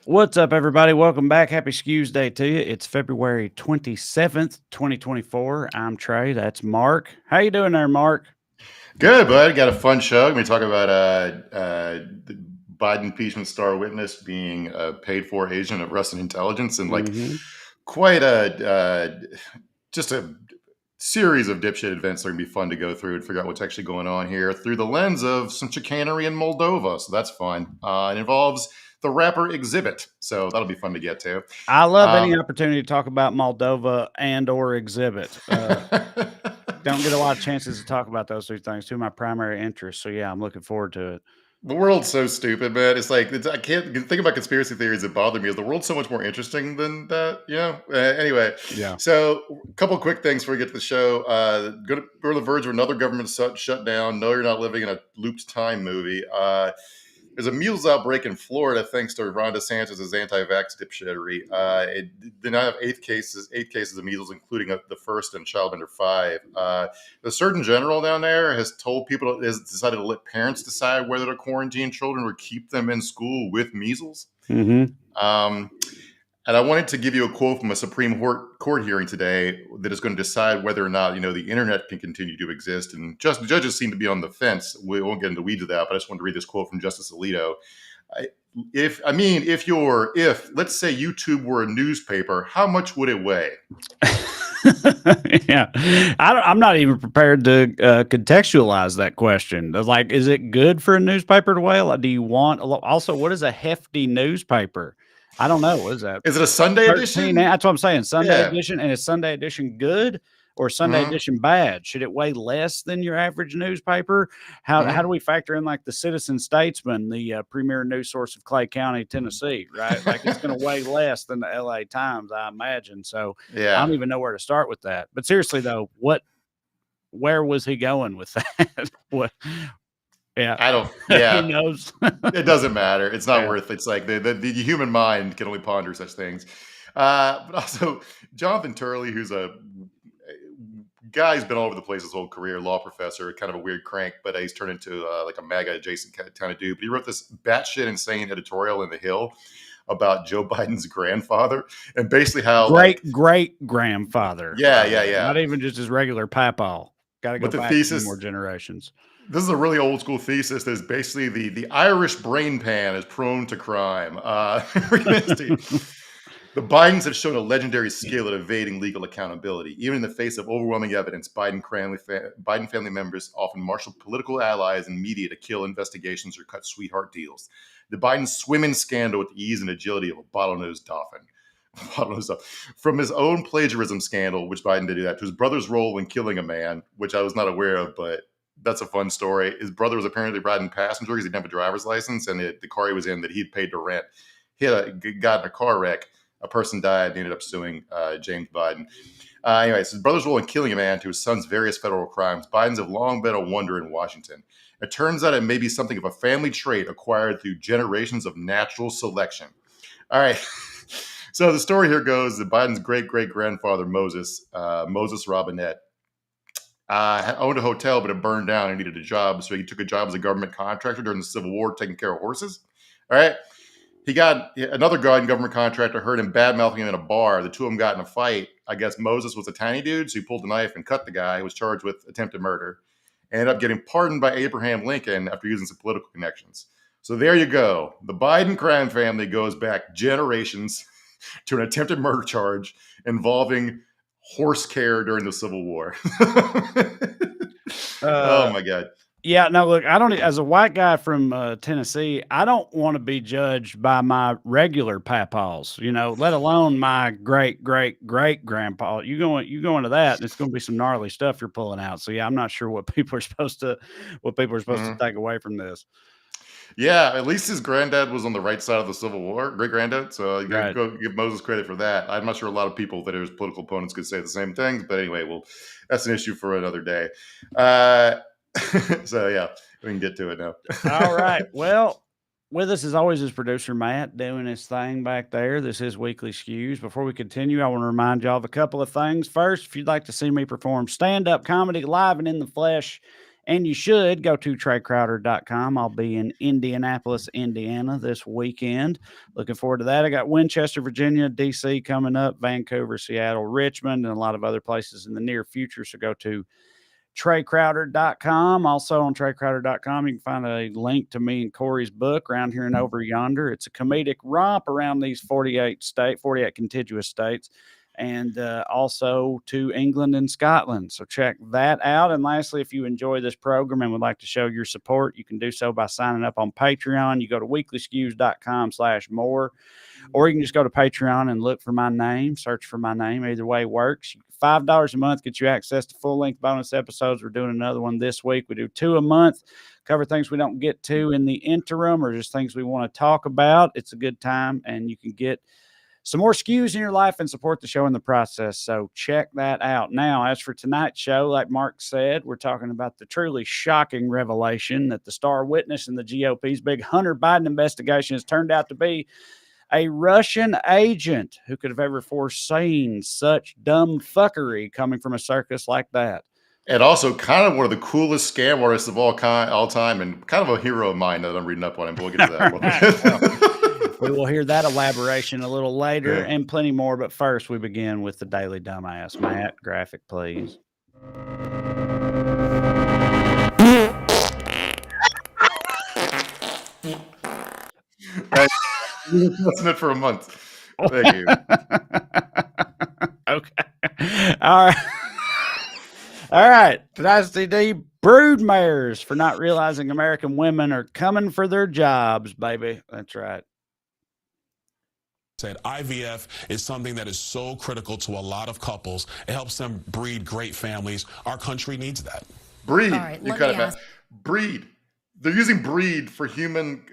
What's up, everybody? Welcome back. Happy Skews Day to you. It's February 27th, 2024. I'm Trey. That's Mark. How you doing there, Mark? Good, bud. Got a fun show. We talk about the Biden impeachment star witness being a paid-for agent of Russian intelligence, and like Mm-hmm. quite a just a series of dipshit events that are gonna be fun to go through and figure out what's actually going on here through the lens of some chicanery in Moldova. So that's fun. It involves the rapper Exhibit, so that'll be fun to get to. I love any Um, opportunity to talk about Moldova and or Exhibit. Don't get a lot of chances to talk about those two things, two of my primary interests. So yeah, I'm looking forward to it. The world's so stupid, man. It's like I can't think about conspiracy theories that bother me. Is the world's so much more interesting than that? Anyway, Yeah. so a couple quick things before we get to the show. We're on the verge of another government shut down. No, you're not living in a looped time movie. There's a measles outbreak in Florida thanks to Ron DeSantis' anti-vax dipshittery. It did not have eight cases of measles, including the first in child under 5. The Surgeon General down there has decided to let parents decide whether to quarantine children or keep them in school with measles. Mm-hmm. Um, and I wanted to give you a quote from a Supreme Court hearing today that is going to decide whether or not the internet can continue to exist. And the judges seem to be on the fence. We won't get into the weeds of that, but I just wanted to read this quote from Justice Alito. If let's say YouTube were a newspaper, how much would it weigh? Yeah, I'm not even prepared to contextualize that question. Like, is it good for a newspaper to weigh? Like, do you want also what is a hefty newspaper? I don't know. What is that? Is it a Sunday 13. edition? That's what I'm saying. Sunday Yeah. edition, and is Sunday edition good or Sunday Mhm. edition bad? Should it weigh less than your average newspaper? How do we factor in like the Citizen Statesman, the premier news source of Clay County, Tennessee, right? Like it's going to weigh less than the LA Times, I imagine. So I Yeah. don't even know where to start with that. But seriously though, where was he going with that? What? Yeah, I don't. who Yeah. knows? It doesn't matter. It's not Yeah. worth it. It's like the human mind can only ponder such things. But also, Jonathan Turley, who's a guy who's been all over the place his whole career, law professor, kind of a weird crank, but he's turned into like a MAGA adjacent kind of dude. But he wrote this batshit insane editorial in The Hill about Joe Biden's grandfather and basically how Great grandfather. yeah. Not even just his regular papaw. Got to go But the back a few more thesis, generations. this is a really old school thesis that is basically the Irish brain pan is prone to crime. The Bidens have shown a legendary skill at evading legal accountability. Even in the face of overwhelming evidence, Biden family members often marshal political allies and media to kill investigations or cut sweetheart deals. The Bidens swim in scandal with the ease and agility of a bottlenose dolphin. From his own plagiarism scandal, which Biden did do that, to his brother's role in killing a man, which I was not aware of, but that's a fun story. His brother was apparently riding passenger because he didn't have a driver's license, and the car he was in that he'd paid to rent, he got in a car wreck. A person died. He ended up suing James Biden. Anyways, his brother's role in killing a man to his son's various federal crimes. Biden's have long been a wonder in Washington. It turns out it may be something of a family trait acquired through generations of natural selection. All right. So the story here goes that Biden's great-great-grandfather, Moses Robinette, owned a hotel, but it burned down and needed a job. So he took a job as a government contractor during the Civil War, taking care of horses. All right. He got another government contractor, heard him bad-mouthing him in a bar. The two of them got in a fight. I guess Moses was a tiny dude, so he pulled a knife and cut the guy. He was charged with attempted murder. Ended up getting pardoned by Abraham Lincoln after using some political connections. So there you go. The Biden crime family goes back generations to an attempted murder charge involving horse care during the Civil War. Oh, my God. Yeah, no, look, I don't, as a white guy from Tennessee, I don't want to be judged by my regular papaws, let alone my great grandpa. You go into that, and it's going to be some gnarly stuff you're pulling out. So yeah, I'm not sure what people are supposed to take away from this. Yeah, at least his granddad was on the right side of the Civil War, great granddad. So you Right. go give Moses credit for that. I'm not sure a lot of people that his political opponents could say the same things, but anyway, well, that's an issue for another day. So yeah, we can get to it now. All right. Well, with us as always is producer Matt doing his thing back there. This is Weekly Skews. Before we continue, I want to remind y'all of a couple of things. First, if you'd like to see me perform stand-up comedy live and in the flesh And you should go to TreyCrowder.com. I'll be in Indianapolis, Indiana this weekend. Looking forward to that. I got Winchester, Virginia, DC coming up, Vancouver, Seattle, Richmond, and a lot of other places in the near future. So go to TreyCrowder.com. Also on TreyCrowder.com, you can find a link to me and Corey's book, Around Here and Over Yonder. It's a comedic romp around these 48 contiguous states, and also to England and Scotland. So check that out. And lastly, if you enjoy this program and would like to show your support, you can do so by signing up on Patreon. You go to weeklyskews.com/more, or you can just go to Patreon and look for my name, search for my name. Either way works. $5 a month gets you access to full-length bonus episodes. We're doing another one this week. We do 2 a month, cover things we don't get to in the interim or just things we want to talk about. It's a good time, and you can get some more Skews in your life and support the show in the process. So check that out. Now, as for tonight's show, like Mark said, we're talking about the truly shocking revelation that the star witness in the GOP's big Hunter Biden investigation has turned out to be a Russian agent. Who could have ever foreseen such dumb fuckery coming from a circus like that? And also kind of one of the coolest scam artists of all time, and kind of a hero of mine that I'm reading up on him. But we'll get to that. We will hear that elaboration a little later and plenty more. But first, we begin with the Daily Dumbass. Matt, graphic, please. Listening it for a month. Thank you. Okay. All right. All right. Tonight's CD, broodmares for not realizing American women are coming for their jobs, baby. That's right. Said IVF is something that is so critical to a lot of couples. It helps them breed great families. Our country needs that. Breed. All right, You cut it back. Breed. They're using breed for human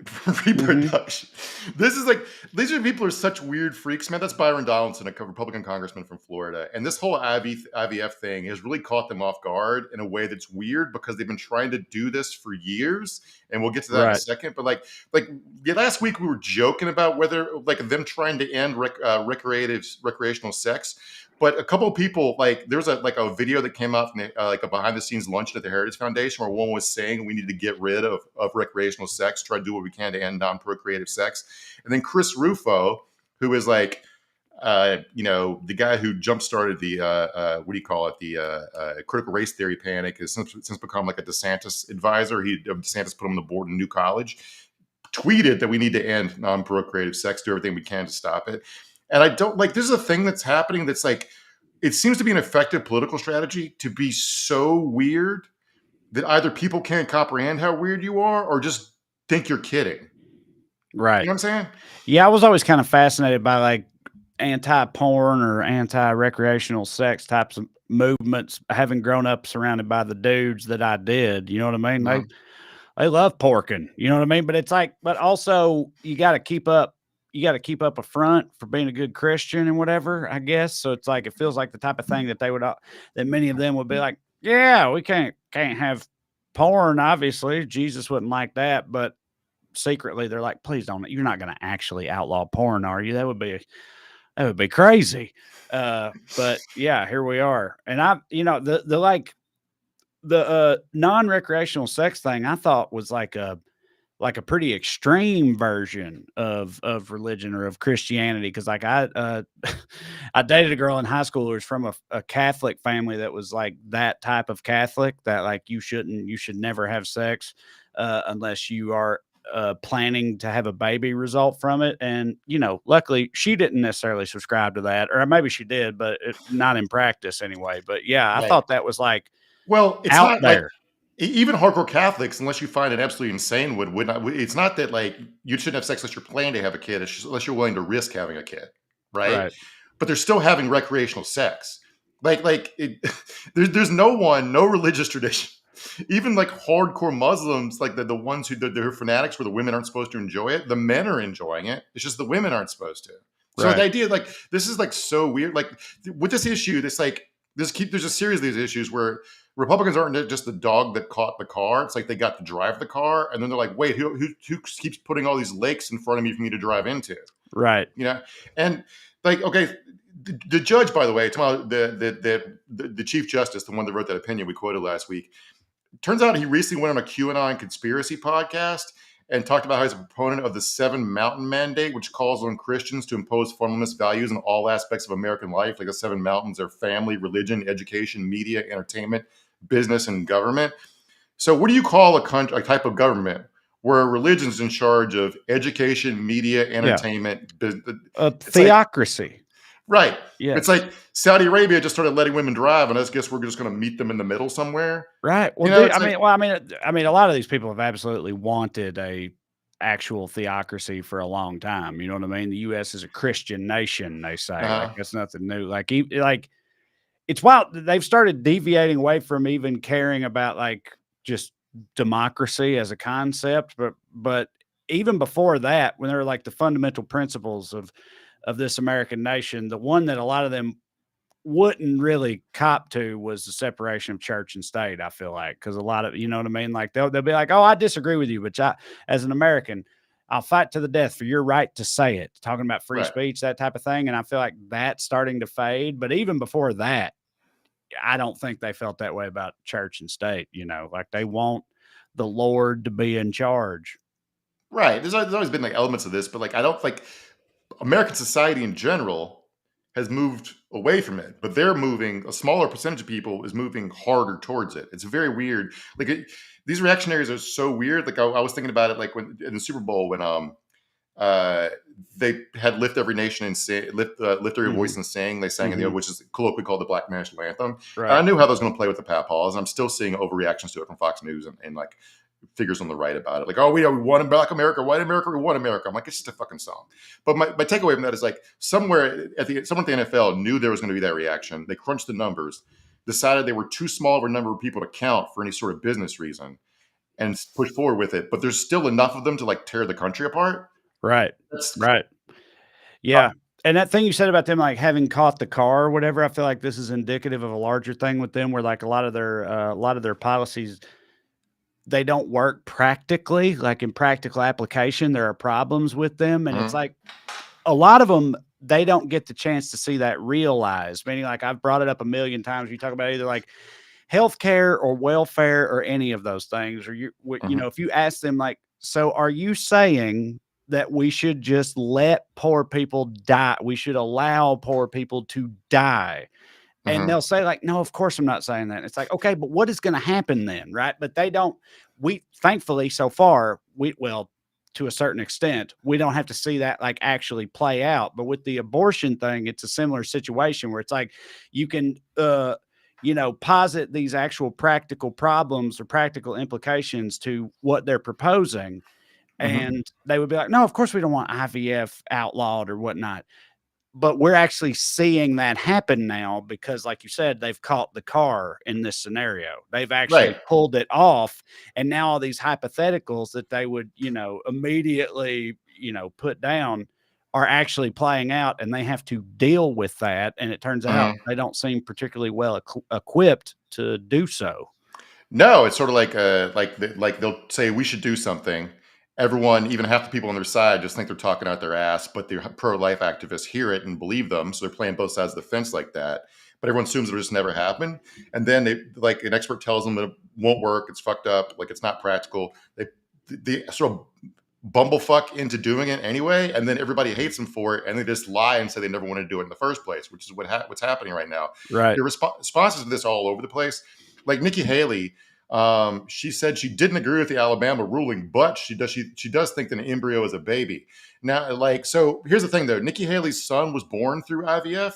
reproduction. This is like, these are people who are such weird freaks, man. That's Byron Donaldson, a Republican congressman from Florida. And this whole IVF thing has really caught them off guard in a way that's weird because they've been trying to do this for years. And we'll get to that in a second. But last week we were joking about whether like them trying to end recreational sex. But a couple of people, there was a video that came out from a behind the scenes luncheon at the Heritage Foundation where one was saying we need to get rid of recreational sex, try to do what we can to end non-procreative sex. And then Chris Rufo, who is the guy who jump-started the, critical race theory panic, has since become like a DeSantis advisor. DeSantis put him on the board in New College, tweeted that we need to end non-procreative sex, do everything we can to stop it. And I don't this is a thing that's happening that's it seems to be an effective political strategy to be so weird that either people can't comprehend how weird you are or just think you're kidding. Right. You know what I'm saying? Yeah, I was always kind of fascinated by anti-porn or anti-recreational sex types of movements, having grown up surrounded by the dudes that I did. You know what I mean? They love porking. You know what I mean? But it's but also you got to keep up. You got to keep up a front for being a good Christian and whatever, I guess. So it's it feels like the type of thing that that many of them would be like, yeah, we can't have porn. Obviously, Jesus wouldn't like that, but secretly they're like, please don't. You're not going to actually outlaw porn, are you? That would be crazy. But yeah, here we are. And the non-recreational sex thing I thought was like a pretty extreme version of religion or of Christianity. Cause I dated a girl in high school who was from a Catholic family that was like that type of Catholic that you should never have sex unless you are planning to have a baby result from it. And, luckily she didn't necessarily subscribe to that, or maybe she did, but not in practice anyway. But yeah, I thought that was it's out not there. Even hardcore Catholics, unless you find it absolutely insane, would not. It's not that you shouldn't have sex unless you're planning to have a kid, unless you're willing to risk having a kid, right? But they're still having recreational sex. There's no religious tradition, even hardcore Muslims, the ones they're fanatics where the women aren't supposed to enjoy it. The men are enjoying it. It's just the women aren't supposed to. So the idea, this is so weird. With this issue, there's a series of these issues where Republicans aren't just the dog that caught the car. It's they got to drive the car, and then they're like, "Wait, who keeps putting all these lakes in front of me for me to drive into?" Right. And okay, the judge, by the way, the Chief Justice, the one that wrote that opinion we quoted last week, turns out he recently went on a QAnon conspiracy podcast and talked about how he's a proponent of the 7 Mountain Mandate, which calls on Christians to impose fundamentalist values in all aspects of American life. Like the 7 mountains are family, religion, education, media, entertainment, business, and government. So what do you call a type of government where religion is in charge of education, media, entertainment, business? A theocracy. Right. Yes. It's like Saudi Arabia just started letting women drive, and I guess we're just going to meet them in the middle somewhere. Right. Well, You know, dude, it's I mean, a lot of these people have absolutely wanted a actual theocracy for a long time. You know what I mean? The U.S. is a Christian nation. They say like that's nothing new. Like it's wild. They've started deviating away from even caring about like just democracy as a concept. But even before that, when they were like the fundamental principles of this American nation, the one that a lot of them wouldn't really cop to was the separation of church and state. I feel like, because a lot of, you know what I mean? Like they'll be like, oh, I disagree with you, but as an American, I'll fight to the death for your right to say it. Talking about free speech, that type of thing. And I feel like that's starting to fade. But even before that, I don't think they felt that way about church and state. You know, like they want the Lord to be in charge. Right. There's always been like elements of this, but like I don't like American society in general has moved away from it, but they're moving. A smaller percentage of people is moving harder towards it. It's very weird. Like these reactionaries are so weird. Like I was thinking about it, like when in the Super Bowl when they had "Lift Every Nation" and lift every voice and sing. They sang it, which is colloquially called the Black National Anthem. Right. And I knew how that was going to play with the papaws. And I'm still seeing overreactions to it from Fox News and like figures on the right about it. Like, oh, we want Black America, white America, we want America. I'm like, it's just a fucking song. But my takeaway from that is like someone at the NFL knew there was going to be that reaction. They crunched the numbers, decided they were too small of a number of people to count for any sort of business reason, and push forward with it. But there's still enough of them to like tear the country apart. Right. Right. Yeah. And that thing you said about them like having caught the car or whatever, I feel like this is indicative of a larger thing with them where like a lot of their policies, they don't work practically. Like in practical application, there are problems with them. And it's like a lot of them, they don't get the chance to see that realized. Meaning like I've brought it up a million times. You talk about either like healthcare or welfare or any of those things, or you know, if you ask them like, so are you saying that we should just let poor people die? We should allow poor people to die. And they'll say like, no, of course I'm not saying that. It's like, okay, but what is going to happen then? Right. But they don't, thankfully so far, well, to a certain extent, we don't have to see that like actually play out. But with the abortion thing, it's a similar situation where it's like, you can, you know, posit these actual practical problems or practical implications to what they're proposing. And they would be like, no, of course we don't want IVF outlawed or whatnot. But we're actually seeing that happen now because, like you said, they've caught the car in this scenario. They've actually pulled it off. And now all these hypotheticals that they would, you know, immediately, you know, put down are actually playing out, and they have to deal with that. And it turns out they don't seem particularly well equipped to do so. No, it's sort of like they'll say we should do something. Everyone, even half the people on their side, just think they're talking out their ass, but the pro-life activists hear it and believe them. So they're playing both sides of the fence like that. But everyone assumes it'll just never happen. And then they, like an expert tells them that it won't work. It's fucked up. Like it's not practical. They sort of bumblefuck into doing it anyway. And then everybody hates them for it. And they just lie and say they never wanted to do it in the first place, which is what's happening right now. Right. The responses to this are all over the place. Like Nikki Haley, she said she didn't agree with the Alabama ruling, but she does think that an embryo is a baby. Now, like, so here's the thing though. Nikki Haley's son was born through IVF.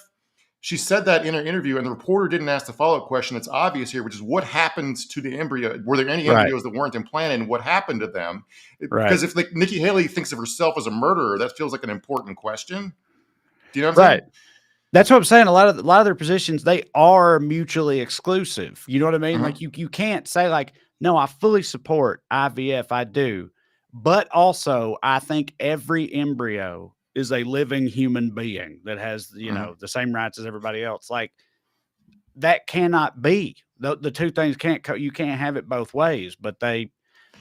She said that in her interview, and the reporter didn't ask the follow-up question. It's obvious here, which is what happens to the embryo? Were there any embryos that weren't implanted, and what happened to them? Because if like Nikki Haley thinks of herself as a murderer, that feels like an important question. Do you know what I'm saying? That's what I'm saying. A lot of their positions, they are mutually exclusive. You know what I mean? Like you can't say like, no, I fully support IVF. I do. But also I think every embryo is a living human being that has, you know, the same rights as everybody else. Like that cannot be. The two things you can't have it both ways, but they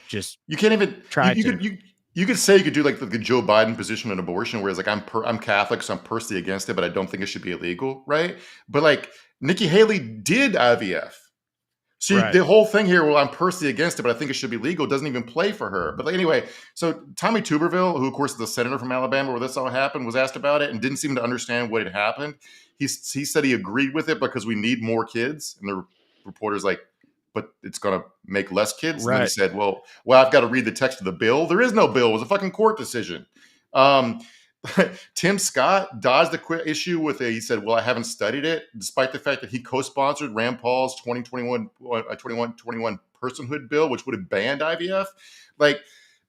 just, you can't even try to. You could say you could do like the Joe Biden position on abortion, whereas like I'm Catholic, so I'm personally against it, but I don't think it should be illegal, right? But like Nikki Haley did IVF. See, Right. the whole thing here, well, I'm personally against it, but I think it should be legal, doesn't even play for her. But like, anyway, so Tommy Tuberville, who of course is the senator from Alabama where this all happened, was asked about it and didn't seem to understand what had happened. He said he agreed with it because we need more kids. And the reporter's like, but it's going to make less kids. And then he Right. said, well, I've got to read the text of the bill. There is no bill. It was a fucking court decision. Tim Scott dodged the issue with he said, well, I haven't studied it, despite the fact that he co-sponsored Rand Paul's 2021 personhood bill, which would have banned IVF. Like,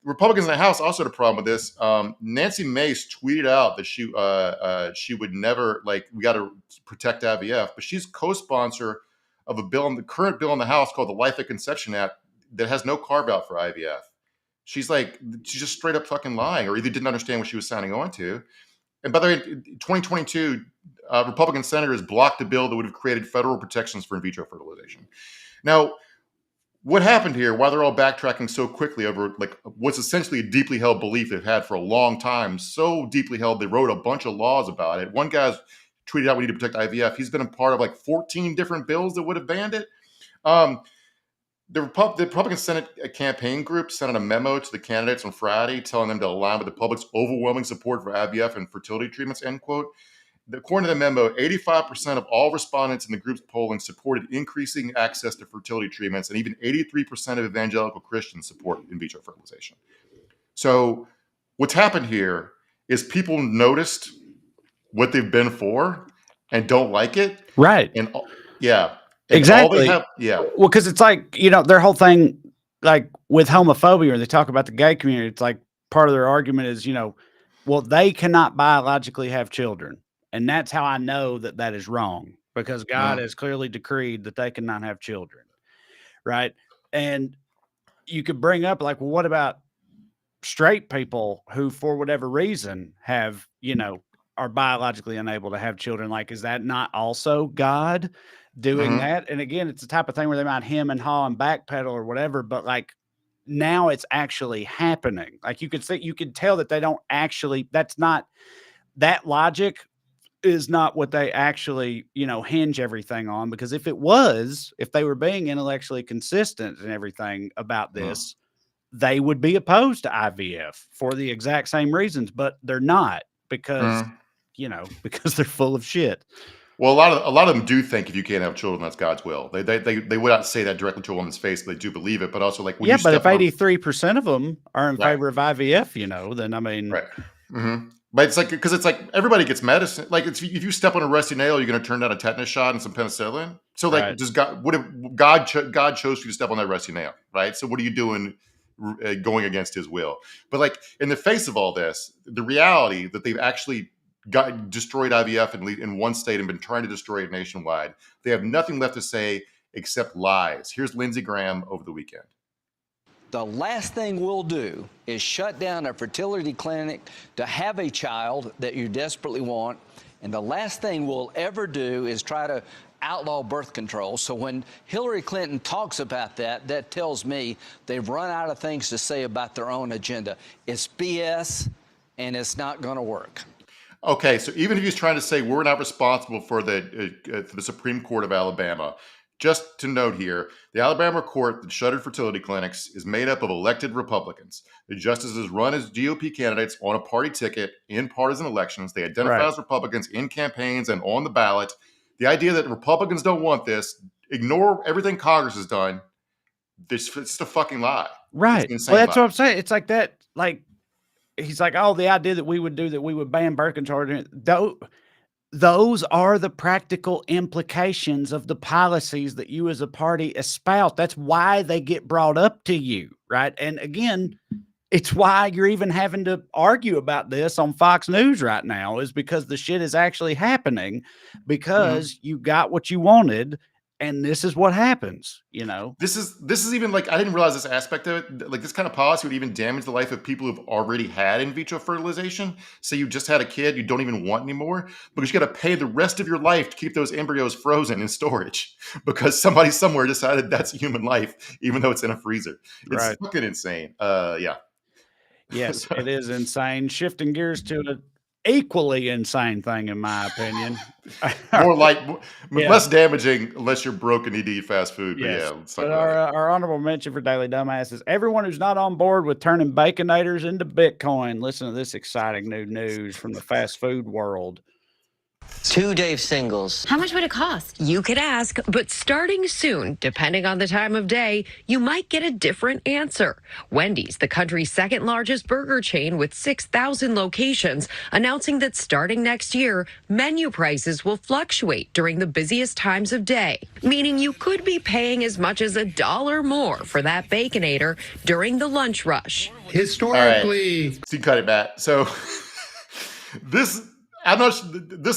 Republicans in the House also had a problem with this. Nancy Mace tweeted out that she would never, like, we got to protect IVF, but she's co-sponsor of a bill, the current bill in the House called the Life at Conception Act, that has no carve out for IVF. She's just straight up fucking lying, or either didn't understand what she was signing on to. And by the way, in 2022, Republican senators blocked a bill that would have created federal protections for in vitro fertilization. Now, what happened here, why they're all backtracking so quickly over like what's essentially a deeply held belief they've had for a long time, so deeply held, they wrote a bunch of laws about it. One guy's tweeted out we need to protect IVF. He's been a part of like 14 different bills that would have banned it. The Republican Senate campaign group sent out a memo to the candidates on Friday telling them to align with the public's overwhelming support for IVF and fertility treatments, end quote. According to the memo, 85% of all respondents in the group's polling supported increasing access to fertility treatments, and even 83% of evangelical Christians support in vitro fertilization. So what's happened here is people noticed what they've been for and don't like it. Right. And yeah. And exactly. Well, because it's like, their whole thing, like with homophobia, when they talk about the gay community, it's like part of their argument is, well, they cannot biologically have children. And that's how I know that is wrong, because God has clearly decreed that they cannot have children. Right. And you could bring up like, well, what about straight people who, for whatever reason, have, are biologically unable to have children? Like, is that not also God doing that? And again, it's the type of thing where they might hem and haw and backpedal or whatever, but like now it's actually happening. Like you could tell that they don't actually, that logic is not what they actually, hinge everything on, because if they were being intellectually consistent and everything about this, they would be opposed to IVF for the exact same reasons, but they're not, because, because they're full of shit. Well, a lot of them do think if you can't have children, that's God's will. They would not say that directly to a woman's face, but they do believe it. But also, like, when but if 83% of them are in favor of IVF, then I mean, right. But it's like, because it's like everybody gets medicine. Like, if you step on a rusty nail, you're going to turn down a tetanus shot and some penicillin. So, like, does God chose you to step on that rusty nail, right? So, what are you doing? Going against His will? But like, in the face of all this, the reality that they've actually destroyed IVF in one state and been trying to destroy it nationwide, they have nothing left to say except lies. Here's Lindsey Graham over the weekend. The last thing we'll do is shut down a fertility clinic to have a child that you desperately want. And the last thing we'll ever do is try to outlaw birth control. So when Hillary Clinton talks about that tells me they've run out of things to say about their own agenda. It's BS, and it's not going to work. Okay, so even if he's trying to say we're not responsible for the Supreme Court of Alabama, just to note here, the Alabama court that shuttered fertility clinics is made up of elected Republicans. The justices run as GOP candidates on a party ticket in partisan elections. They identify as Republicans in campaigns and on the ballot. The idea that Republicans don't want this, ignore everything Congress has done, it's just a fucking lie. Right. Well, that's what I'm saying. It's like that, like, he's like, oh, the idea that we would ban birth control. Those are the practical implications of the policies that you as a party espouse. That's why they get brought up to you, right? And again, it's why you're even having to argue about this on Fox News right now, is because the shit is actually happening, because you got what you wanted. And this is what happens, This is even like, I didn't realize this aspect of it. Like, this kind of policy would even damage the life of people who've already had in vitro fertilization. Say you just had a kid you don't even want anymore, because you got to pay the rest of your life to keep those embryos frozen in storage because somebody somewhere decided that's human life, even though it's in a freezer. It's fucking insane. Yeah. Yes, it is insane. Shifting gears to equally insane thing, in my opinion. Less damaging unless you're broke and need to eat fast food. But Yes. yeah, let's talk But about it. our honorable mention for Daily Dumbass is everyone who's not on board with turning Baconators into Bitcoin. Listen to this exciting new news from the fast food world. 2 Dave singles. How much would it cost? You could ask, but starting soon, depending on the time of day, you might get a different answer. Wendy's, the country's second largest burger chain with 6,000 locations, announcing that starting next year, menu prices will fluctuate during the busiest times of day, meaning you could be paying as much as $1 more for that Baconator during the lunch rush. Historically, So you cut it back. So this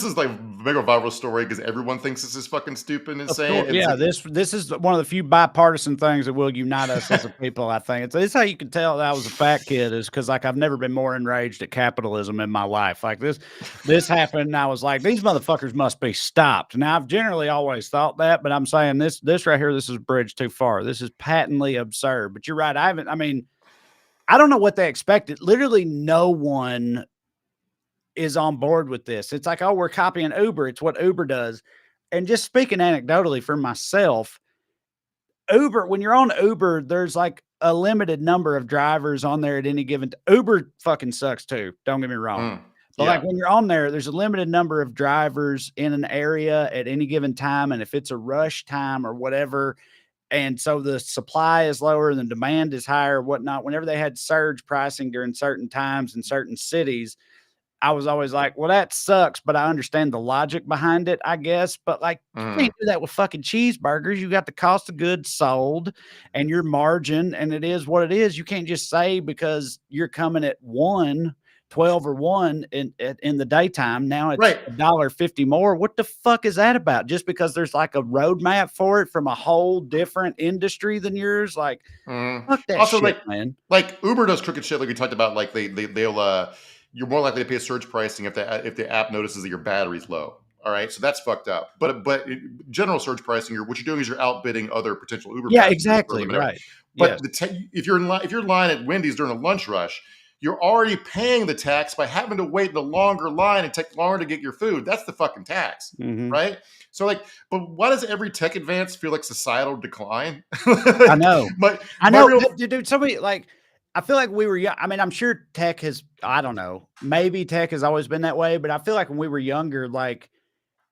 is like a bigger viral story because everyone thinks this is fucking stupid and insane. Course, yeah, this is one of the few bipartisan things that will unite us as a people. I think it's how you can tell that I was a fat kid is because like I've never been more enraged at capitalism in my life. Like this happened, and I was like, these motherfuckers must be stopped. Now I've generally always thought that, but I'm saying this right here, this is a bridge too far. This is patently absurd. But you're right. I don't know what they expected. Literally, no one is on board with this. It's like, oh, we're copying Uber. It's what Uber does. And just speaking anecdotally for myself, Uber, when you're on Uber, there's like a limited number of drivers on there at any given Uber fucking sucks too. Don't get me wrong. But like when you're on there's a limited number of drivers in an area at any given time. And if it's a rush time or whatever, and so the supply is lower and the demand is higher or whatnot, whenever they had surge pricing during certain times in certain cities, I was always like, well, that sucks, but I understand the logic behind it, I guess. But like, you can't do that with fucking cheeseburgers. You got the cost of goods sold and your margin, and it is what it is. You can't just say because you're coming at 12 or 1 in the daytime. Now it's $1.50 more. What the fuck is that about? Just because there's like a roadmap for it from a whole different industry than yours? Like, fuck that also, shit, man. Like Uber does crooked shit like we talked about. Like they'll you're more likely to pay surge pricing if the app notices that your battery's low. All right, so that's fucked up. But general surge pricing, what you're doing is you're outbidding other potential Uber. Yeah, exactly. Right. But if you're in line at Wendy's during a lunch rush, you're already paying the tax by having to wait in a longer line and take longer to get your food. That's the fucking tax, right? So like, but why does every tech advance feel like societal decline? I know. I know, dude. Somebody like. I feel like we were young. I mean, I'm sure tech has, I don't know, maybe tech has always been that way, but I feel like when we were younger, like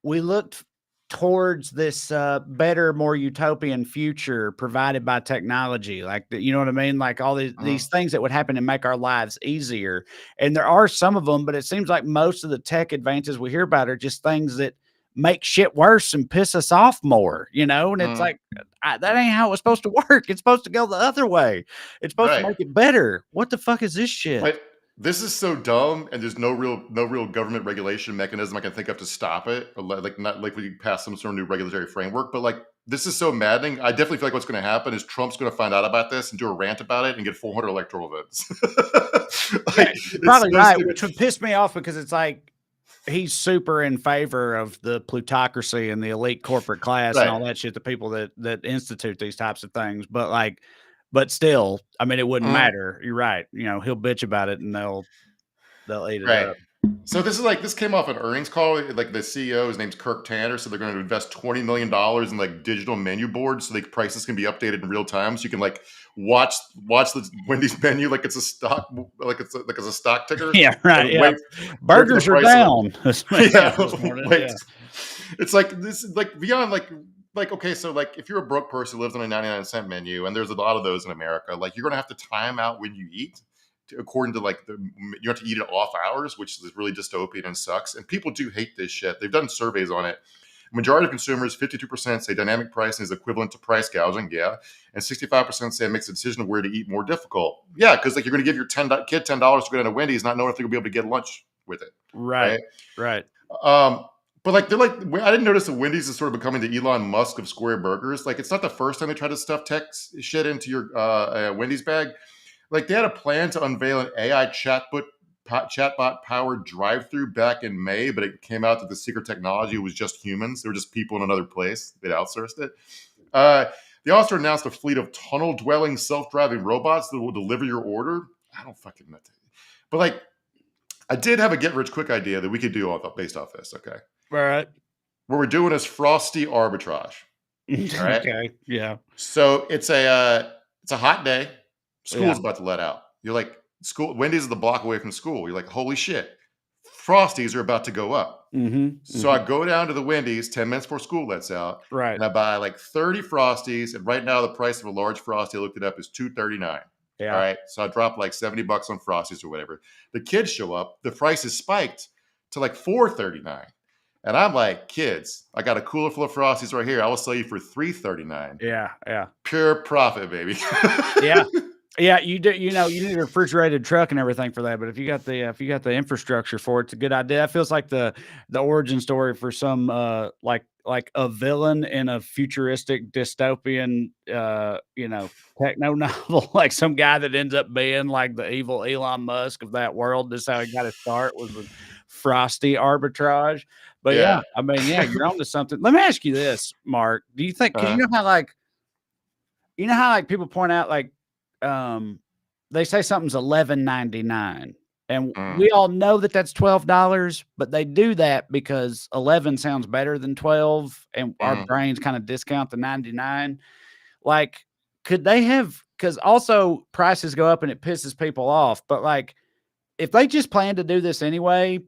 we looked towards this better, more utopian future provided by technology. Like, you know what I mean? Like all these things that would happen and make our lives easier. And there are some of them, but it seems like most of the tech advances we hear about are just things that make shit worse and piss us off more, you know? And it's like, that ain't how it's supposed to work. It's supposed to go the other way. It's supposed to make it better. What the fuck is this shit? But this is so dumb, and there's no real government regulation mechanism I can think of to stop it. Or not like we pass some sort of new regulatory framework, but like this is so maddening. I definitely feel like what's going to happen is Trump's going to find out about this and do a rant about it and get 400 electoral votes. Probably right, which would piss me off because it's like, he's super in favor of the plutocracy and the elite corporate class and all that shit, the people that institute these types of things. But still, I mean, it wouldn't matter. You're right. You know, he'll bitch about it and they'll eat it up. So this came off an earnings call. Like the CEO, his name's Kirk Tanner. So they're going to invest $20 million in like digital menu boards so the prices can be updated in real time. So you can like watch the Wendy's menu like it's a stock, like it's a stock ticker. Yeah, right. Yeah. Burgers are down. It's like this is like beyond like okay, so like if you're a broke person who lives on a 99-cent menu, and there's a lot of those in America, like you're gonna have to time out when you eat. According to like you have to eat it off hours, which is really dystopian and sucks. And people do hate this shit. They've done surveys on it. Majority of consumers, 52% say dynamic pricing is equivalent to price gouging. Yeah. And 65% say it makes the decision of where to eat more difficult. Yeah. Cause like you're going to give your kid $10 to go down to Wendy's, not knowing if they're gonna be able to get lunch with it. Right. But like, they're like, I didn't notice that Wendy's is sort of becoming the Elon Musk of square burgers. Like it's not the first time they try to stuff tech shit into your Wendy's bag. Like they had a plan to unveil an AI chatbot powered drive-through back in May, but it came out that the secret technology was just humans. They were just people in another place. They'd outsourced it. They also announced a fleet of tunnel-dwelling self-driving robots that will deliver your order. I don't fucking know. But like, I did have a get rich quick idea that we could do based off this. Okay. All right. What we're doing is frosty arbitrage. All right. Okay. Yeah. So it's a hot day. School's Yeah. about to let out. You're like, Wendy's is the block away from school. You're like, holy shit, Frosties are about to go up. So I go down to the Wendy's 10 minutes before school lets out. Right. And I buy like 30 Frosties. And right now the price of a large Frosty, I looked it up, is $2.39. Yeah. All right. So I dropped like $70 on Frosties or whatever. The kids show up. The price is spiked to like $4.39. And I'm like, kids, I got a cooler full of Frosties right here. I will sell you for $3.39. Yeah. Yeah. Pure profit, baby. Yeah. Yeah, you do. You need a refrigerated truck and everything for that. But if you got the infrastructure for it, it's a good idea. That feels like the origin story for some like a villain in a futuristic dystopian techno novel, like some guy that ends up being like the evil Elon Musk of that world. This is how he got his start, was with frosty arbitrage. But yeah, I mean, yeah, you're onto something. Let me ask you this, Mark. Do you think? 'Cause you know how like people point out like. They say something's $11.99, and we all know that that's $12, but they do that because 11 sounds better than 12, and our brains kind of discount the 99. Like, could they have? Because also prices go up and it pisses people off. But like, if they just plan to do this anyway,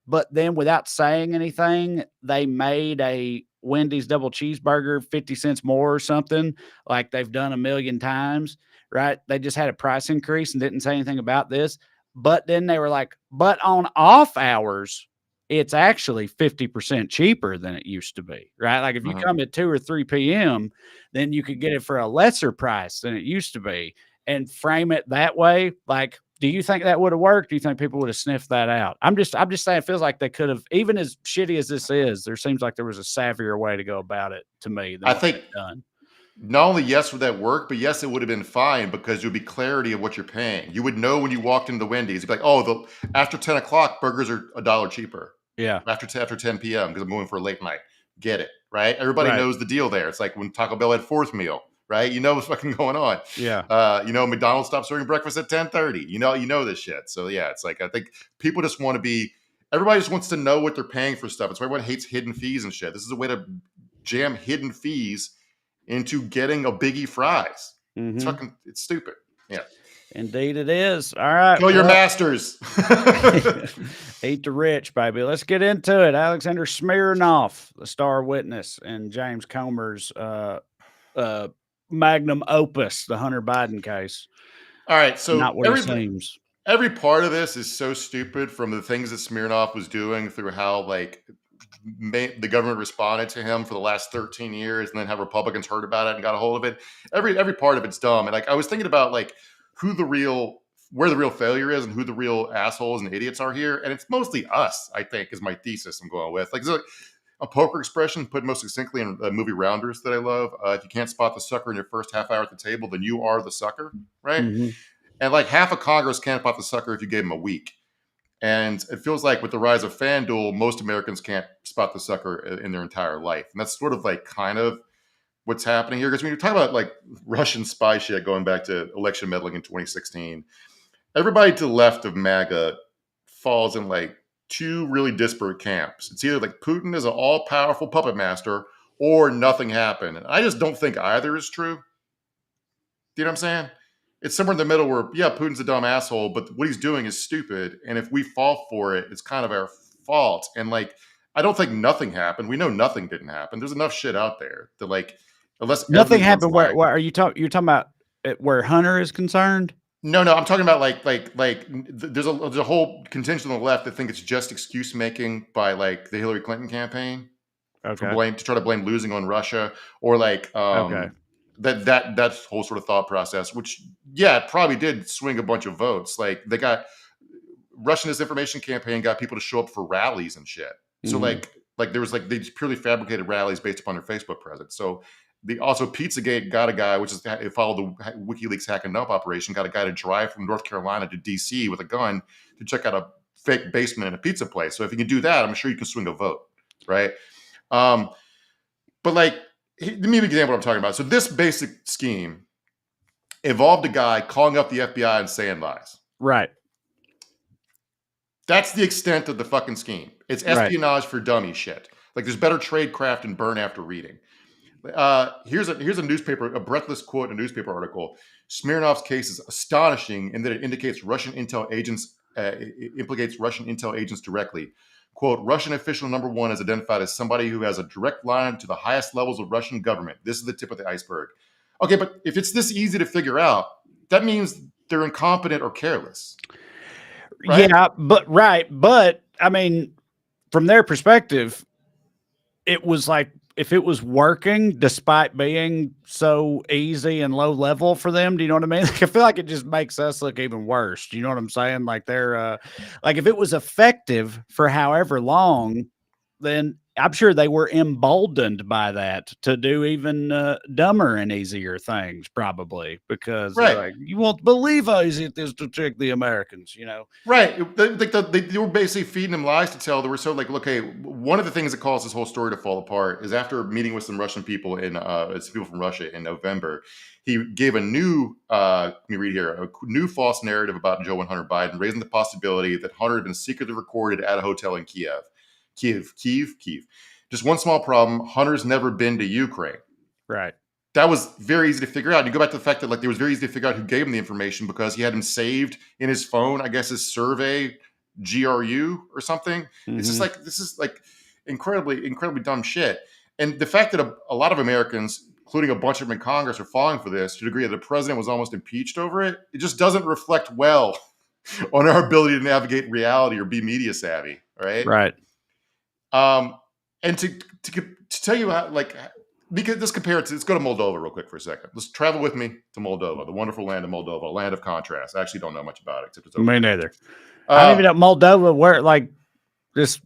but then without saying anything, they made a Wendy's double cheeseburger 50 cents more or something, like they've done a million times, right? They just had a price increase and didn't say anything about this. But then they were like, but on off hours, it's actually 50% cheaper than it used to be, right? Like if you come at 2 or 3 p.m., then you could get it for a lesser price than it used to be, and frame it that way. Like, do you think that would have worked? Do you think people would have sniffed that out? I'm just saying, it feels like they could have, even as shitty as this is, there seems like there was a savvier way to go about it to me than I what think they've done. Not only yes would that work, but yes, it would have been fine because there would be clarity of what you're paying. You would know when you walked into the Wendy's. You'd be like, oh, after 10 o'clock, burgers are $1 cheaper. Yeah. After 10 p.m. because I'm going for a late night. Get it, right? Everybody knows the deal there. It's like when Taco Bell had fourth meal, right? You know what's fucking going on. Yeah. McDonald's stopped serving breakfast at 10:30. You know this shit. So yeah, it's like I think people just want to be. Everybody just wants to know what they're paying for stuff. It's why everyone hates hidden fees and shit. This is a way to jam hidden fees into getting a biggie fries. It's stupid. Yeah. Indeed it is. All right. Kill your masters. Eat the rich, baby. Let's get into it. Alexander Smirnoff, the star witness, and James Comer's magnum opus, the Hunter Biden case. All right. So not what it seems. Every part of this is so stupid, from the things that Smirnoff was doing through how the government responded to him for the last 13 years, and then how Republicans heard about it and got a hold of it. Every part of it's dumb. And I was thinking about where the real failure is and who the real assholes and idiots are here. And it's mostly us, I think, is my thesis I'm going with. There's a poker expression put most succinctly in the movie Rounders that I love. If you can't spot the sucker in your first half hour at the table, then you are the sucker, right? And half of Congress can't spot the sucker if you gave them a week. And it feels like with the rise of FanDuel, most Americans can't spot the sucker in their entire life. And that's sort of kind of what's happening here. Because when you're talking about Russian spy shit going back to election meddling in 2016, everybody to the left of MAGA falls in two really disparate camps. It's either Putin is an all-powerful puppet master or nothing happened. And I just don't think either is true. Do you know what I'm saying? It's somewhere in the middle where, yeah, Putin's a dumb asshole, but what he's doing is stupid. And if we fall for it, it's kind of our fault. And I don't think nothing happened. We know nothing didn't happen. There's enough shit out there that unless nothing happened. Where are you talking? You're talking about where Hunter is concerned? No, I'm talking about there's a whole contingent on the left that think it's just excuse making by the Hillary Clinton campaign to try to blame losing on Russia, or that whole sort of thought process, which it probably did swing a bunch of votes. They got Russian disinformation campaign got people to show up for rallies and shit. So there was they just purely fabricated rallies based upon their Facebook presence. So also Pizzagate got a guy, which is it followed the WikiLeaks hack and dump operation, got a guy to drive from North Carolina to DC with a gun to check out a fake basement in a pizza place. So if you can do that, I'm sure you can swing a vote, right? But let me give you an example of what I'm talking about. So this basic scheme involved a guy calling up the FBI and saying lies. Right. That's the extent of the fucking scheme. It's Right. espionage for dummy shit. Like there's better tradecraft and burn after reading. Here's a newspaper, a breathless quote in a newspaper article. Smirnov's case is astonishing in that it indicates Russian intel agents implicates Russian intel agents directly. Quote, Russian official number one is identified as somebody who has a direct line to the highest levels of Russian government. This is the tip of the iceberg. Okay, but if it's this easy to figure out, that means they're incompetent or careless. Right? Yeah, but I mean, from their perspective, it was like if it was working despite being so easy and low level for them, do you know what I mean? Like, I feel like it just makes us look even worse. Do you know what I'm saying? Like they're like if it was effective for however long, then I'm sure they were emboldened by that to do even dumber and easier things, probably because they're Right. like, you won't believe how easy it is to trick the Americans, you know? Right. They were basically feeding them lies to tell. They were so like, okay, one of the things that caused this whole story to fall apart is after meeting with some Russian people some people from Russia in November, he gave a new, let me read here, a new false narrative about Joe and Hunter Biden, raising the possibility that Hunter had been secretly recorded at a hotel in Kiev. Just one small problem. Hunter's never been to Ukraine. Right. That was very easy to figure out. You go back to the fact that like it was very easy to figure out who gave him the information because he had him saved in his phone. I guess his survey GRU or something. Mm-hmm. It's just like this is like incredibly dumb shit. And the fact that a lot of Americans, including a bunch of them in Congress, are falling for this to the degree that the president was almost impeached over it, it just doesn't reflect well on our ability to navigate reality or be media savvy. Right. Right. And to tell you how, like, because let's compare it to, let's go to Moldova real quick for a second. Let's travel with me to Moldova, the wonderful land of Moldova, a land of contrast. I actually don't know much about it, except it's over. Me neither. I don't even know Moldova, where like this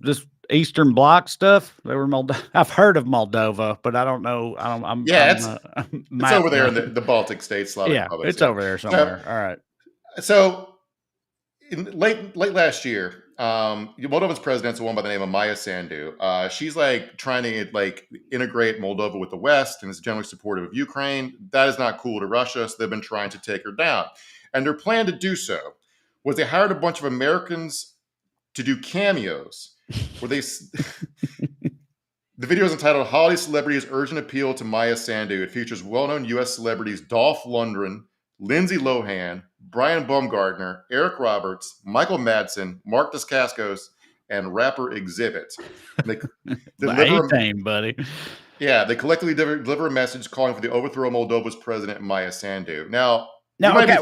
Eastern Bloc stuff. They were Moldova. I've heard of Moldova, but I don't know. It's over there in the Baltic states. Yeah, it's over there somewhere. All right. So in late last year, Moldova's president's a woman by the name of Maya Sandu. She's like trying to like integrate Moldova with the West and is generally supportive of Ukraine. That is not cool to Russia, so they've been trying to take her down. And their plan to do so was they hired a bunch of Americans to do cameos, where they. The video is entitled "Holiday Celebrities Urgent Appeal to Maya Sandu." It features well-known U.S. celebrities Dolph Lundgren, Lindsay Lohan, Brian Baumgartner, Eric Roberts, Michael Madsen, Mark Dacascos, and rapper Exhibit. They A-Team, buddy. Yeah, they collectively deliver a message calling for the overthrow of Moldova's president, Maya Sandu. Now, okay,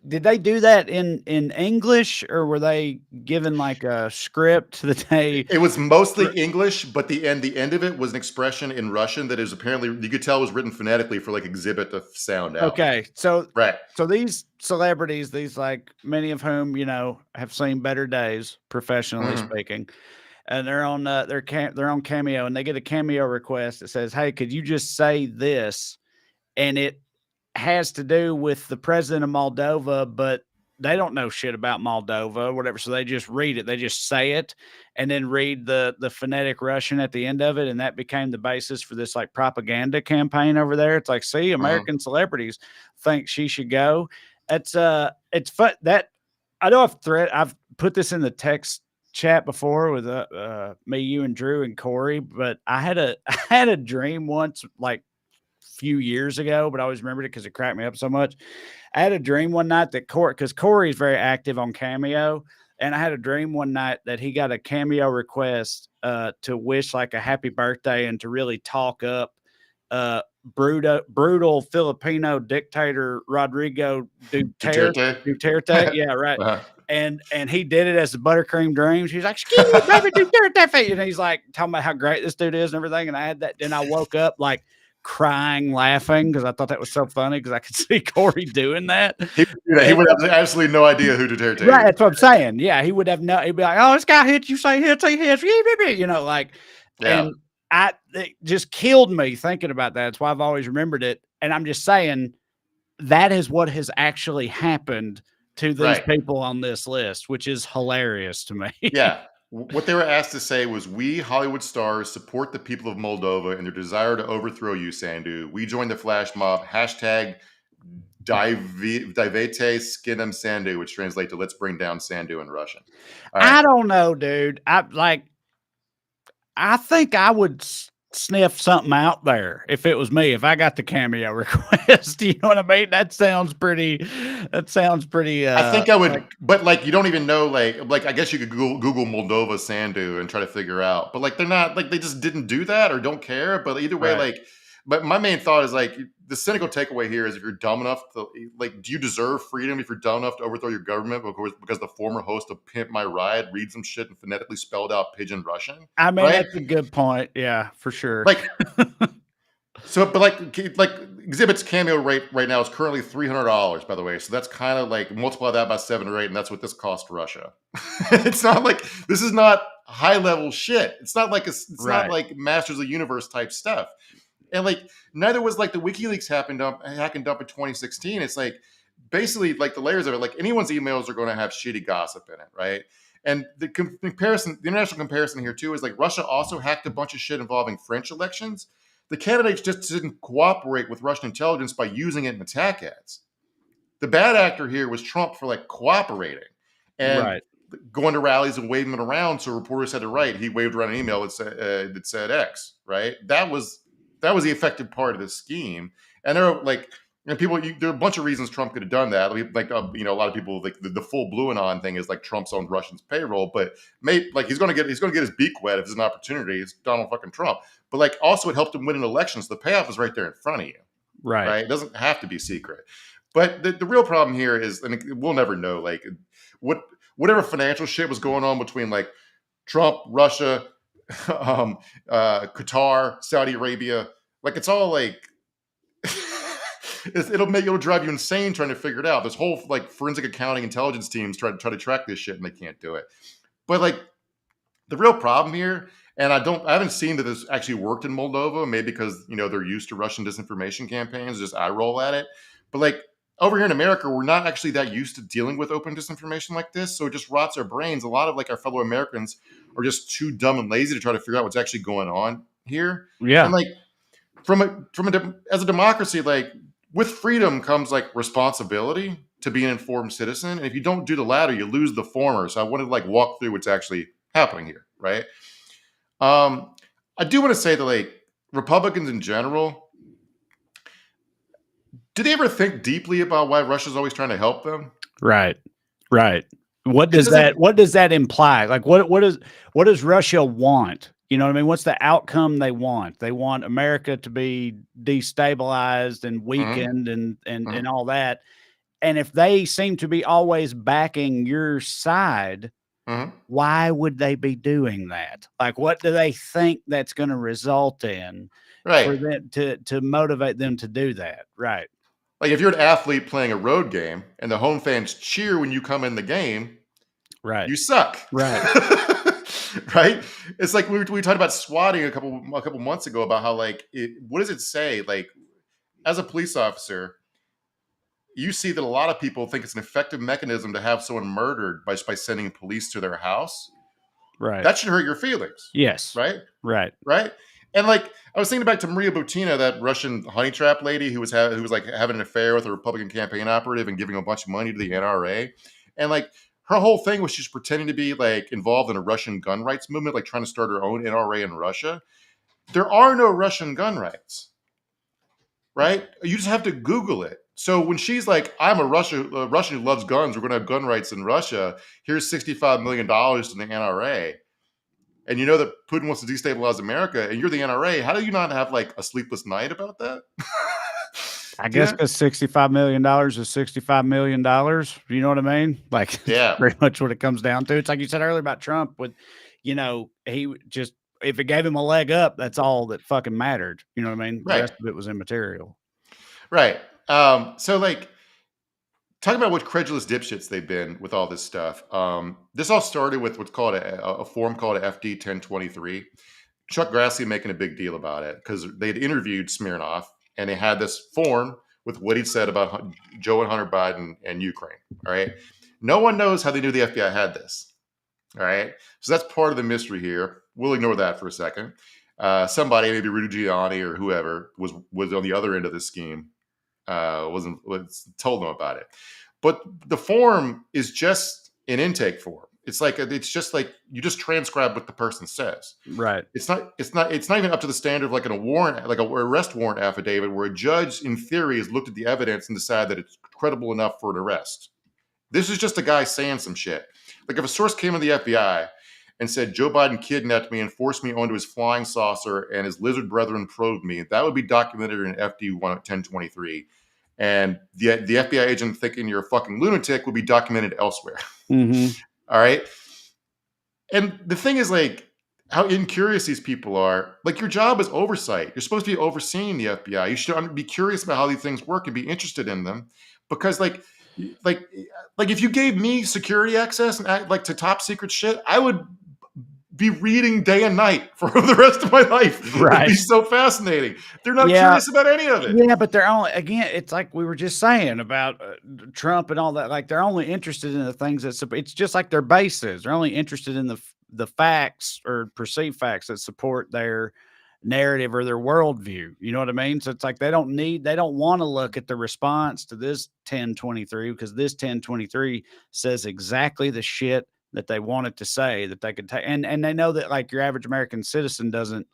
did they do that in English, or were they given like a script that they? It was mostly English, but the end of it was an expression in Russian that is apparently, you could tell, was written phonetically for like Exhibit to sound out. Okay, so right. So these celebrities, these like many of whom have seen better days, professionally speaking, and they're on they're on Cameo, and they get a Cameo request that says, "Hey, could you just say this?" And it has to do with the president of Moldova, but they don't know shit about Moldova or whatever. So they just read it. They just say it and then read the phonetic Russian at the end of it. And that became the basis for this like propaganda campaign over there. It's like, see, American celebrities think she should go. It's fun that I know I've put this in the text chat before with me, you and Drew and Corey, but I had a dream once, like few years ago, but I always remembered it because it cracked me up so much. I had a dream one night that because Corey is very active on Cameo, and I had a dream one night that he got a Cameo request to wish like a happy birthday and to really talk up brutal Filipino dictator Rodrigo Duterte. Yeah, right. Uh-huh. And he did it as the buttercream dreams. He's like, "Excuse me, baby, Duterte," and he's like talking about how great this dude is and everything. And I had that. Then I woke up like crying, laughing because I thought that was so funny because I could see Corey doing that. He would have absolutely no idea who Duterte is. Right, that's what I'm saying. Yeah, he would have no. He'd be like, "Oh, this guy hits you, say hits, he hits," like. Yeah. And it just killed me thinking about that. That's why I've always remembered it. And I'm just saying that is what has actually happened to these people on this list, which is hilarious to me. Yeah. What they were asked to say was, "We Hollywood stars support the people of Moldova in their desire to overthrow you, Sandu. We join the flash mob. Divete skinem Sandu, which translates to let's bring down Sandu in Russian. All I right. don't know, dude. I think I would sniff something out there if it was me. If I got the cameo request, you know what I mean? That sounds pretty. I think I would, but like you don't even know, like I guess you could Google Moldova Sandu and try to figure out, but like they're not like they just didn't do that or don't care. But either way, Right. like, but my main thought is like the cynical takeaway here is if you're dumb enough to like, do you deserve freedom if you're dumb enough to overthrow your government because the former host of Pimp My Ride reads some shit in phonetically spelled out pidgin Russian? I mean, right? that's a good point. Yeah, for sure. Like, so, but like Exhibit's cameo rate right now is currently $300, by the way. So that's kind of like multiply that by 7 or 8, and that's what this cost Russia. It's not like this is not high level shit. It's not like it's Right. not like Masters of the Universe type stuff. And like neither was like the WikiLeaks hack and dump in 2016. It's like basically like the layers of it. Like anyone's emails are going to have shitty gossip in it, right? And the comparison, the international comparison here too, is like Russia also hacked a bunch of shit involving French elections. The candidates just didn't cooperate with Russian intelligence by using it in attack ads. The bad actor here was Trump for like cooperating and Right. going to rallies and waving it around. So reporters had to write. He waved around an email that said X. Right. That was the effective part of the scheme. And there are like, you know, there are a bunch of reasons Trump could have done that. Like, you know, a lot of people like the full blue anon thing is like Trump's on Russians' payroll, but like he's going to get his beak wet if there's an opportunity. It's Donald fucking Trump. But like also it helped him win an election. So the payoff is right there in front of you. Right. It doesn't have to be secret. But the real problem here is, and we'll never know, like whatever financial shit was going on between like Trump, Russia, Qatar, Saudi Arabia, like it's all like it'll drive you insane trying to figure it out. This whole like forensic accounting intelligence teams try to track this shit and they can't do it. But like the real problem here, and I haven't seen that this actually worked in Moldova, maybe because you know they're used to Russian disinformation campaigns, just eye roll at it. But like over here in America, we're not actually that used to dealing with open disinformation like this, so it just rots our brains. A lot of like our fellow Americans are just too dumb and lazy to try to figure out what's actually going on here. Yeah. And like as a democracy, like with freedom comes like responsibility to be an informed citizen. And if you don't do the latter, you lose the former. So I wanted to like walk through what's actually happening here, right? I do want to say that like Republicans in general, do they ever think deeply about why Russia's always trying to help them? Right. What does that imply? Like what does Russia want? You know what I mean? What's the outcome they want? They want America to be destabilized and weakened and all that. And if they seem to be always backing your side, why would they be doing that? Like, what do they think that's going to result in for them to motivate them to do that? Right. Like if you're an athlete playing a road game and the home fans cheer when you come in the game, right, you suck. Right. Right. It's like we talked about swatting a couple months ago about how like what does it say? Like as a police officer, you see that a lot of people think it's an effective mechanism to have someone murdered by sending police to their house. Right. That should hurt your feelings. Yes. Right. Right. Right. And like I was thinking back to Maria Butina, that Russian honey trap lady who was like having an affair with a Republican campaign operative and giving a bunch of money to the NRA, and like her whole thing was she's pretending to be like involved in a Russian gun rights movement, like trying to start her own NRA in Russia. There are no Russian gun rights, right? You just have to Google it. So when she's like, I'm a Russian who loves guns, we're going to have gun rights in Russia. Here's $65 million to the NRA. And you know that Putin wants to destabilize America and you're the NRA. How do you not have like a sleepless night about that? I guess because $65 million is $65 million. You know what I mean? Like, yeah, pretty much what it comes down to. It's like you said earlier about Trump with, you know, he just, if it gave him a leg up, that's all that fucking mattered. You know what I mean? Right. The rest of it was immaterial. Right. So like, talking about what credulous dipshits they've been with all this stuff. This all started with what's called a form called a FD 1023. Chuck Grassley making a big deal about it because they'd interviewed Smirnov and they had this form with what he'd said about Joe and Hunter Biden and Ukraine. All right. No one knows how they knew the FBI had this. All right. So that's part of the mystery here. We'll ignore that for a second. Somebody, maybe Rudy Giuliani or whoever, was on the other end of the scheme. told him about it. But the form is just an intake form. It's just like you just transcribe what the person says. Right. It's not even up to the standard of like a warrant, like a arrest warrant affidavit, where a judge, in theory, has looked at the evidence and decided that it's credible enough for an arrest. This is just a guy saying some shit. Like if a source came to the FBI and said Joe Biden kidnapped me and forced me onto his flying saucer and his lizard brethren probed me, that would be documented in FD 1023. And the FBI agent thinking you're a fucking lunatic would be documented elsewhere. Mm-hmm. All right. And the thing is, like, how incurious these people are. Like, your job is oversight. You're supposed to be overseeing the FBI. You should be curious about how these things work and be interested in them. Because, like if you gave me security access and like to top secret shit, I would be reading day and night for the rest of my life. Right. It'd be so fascinating. They're not curious about any of it. Yeah, but they're only, again, it's like we were just saying about Trump and all that. Like they're only interested in the things it's just like their base is. They're only interested in the facts or perceived facts that support their narrative or their worldview. You know what I mean? So it's like they don't want to look at the response to this 1023 because this 1023 says exactly the shit that they wanted to say that they could take. And they know that like your average American citizen doesn't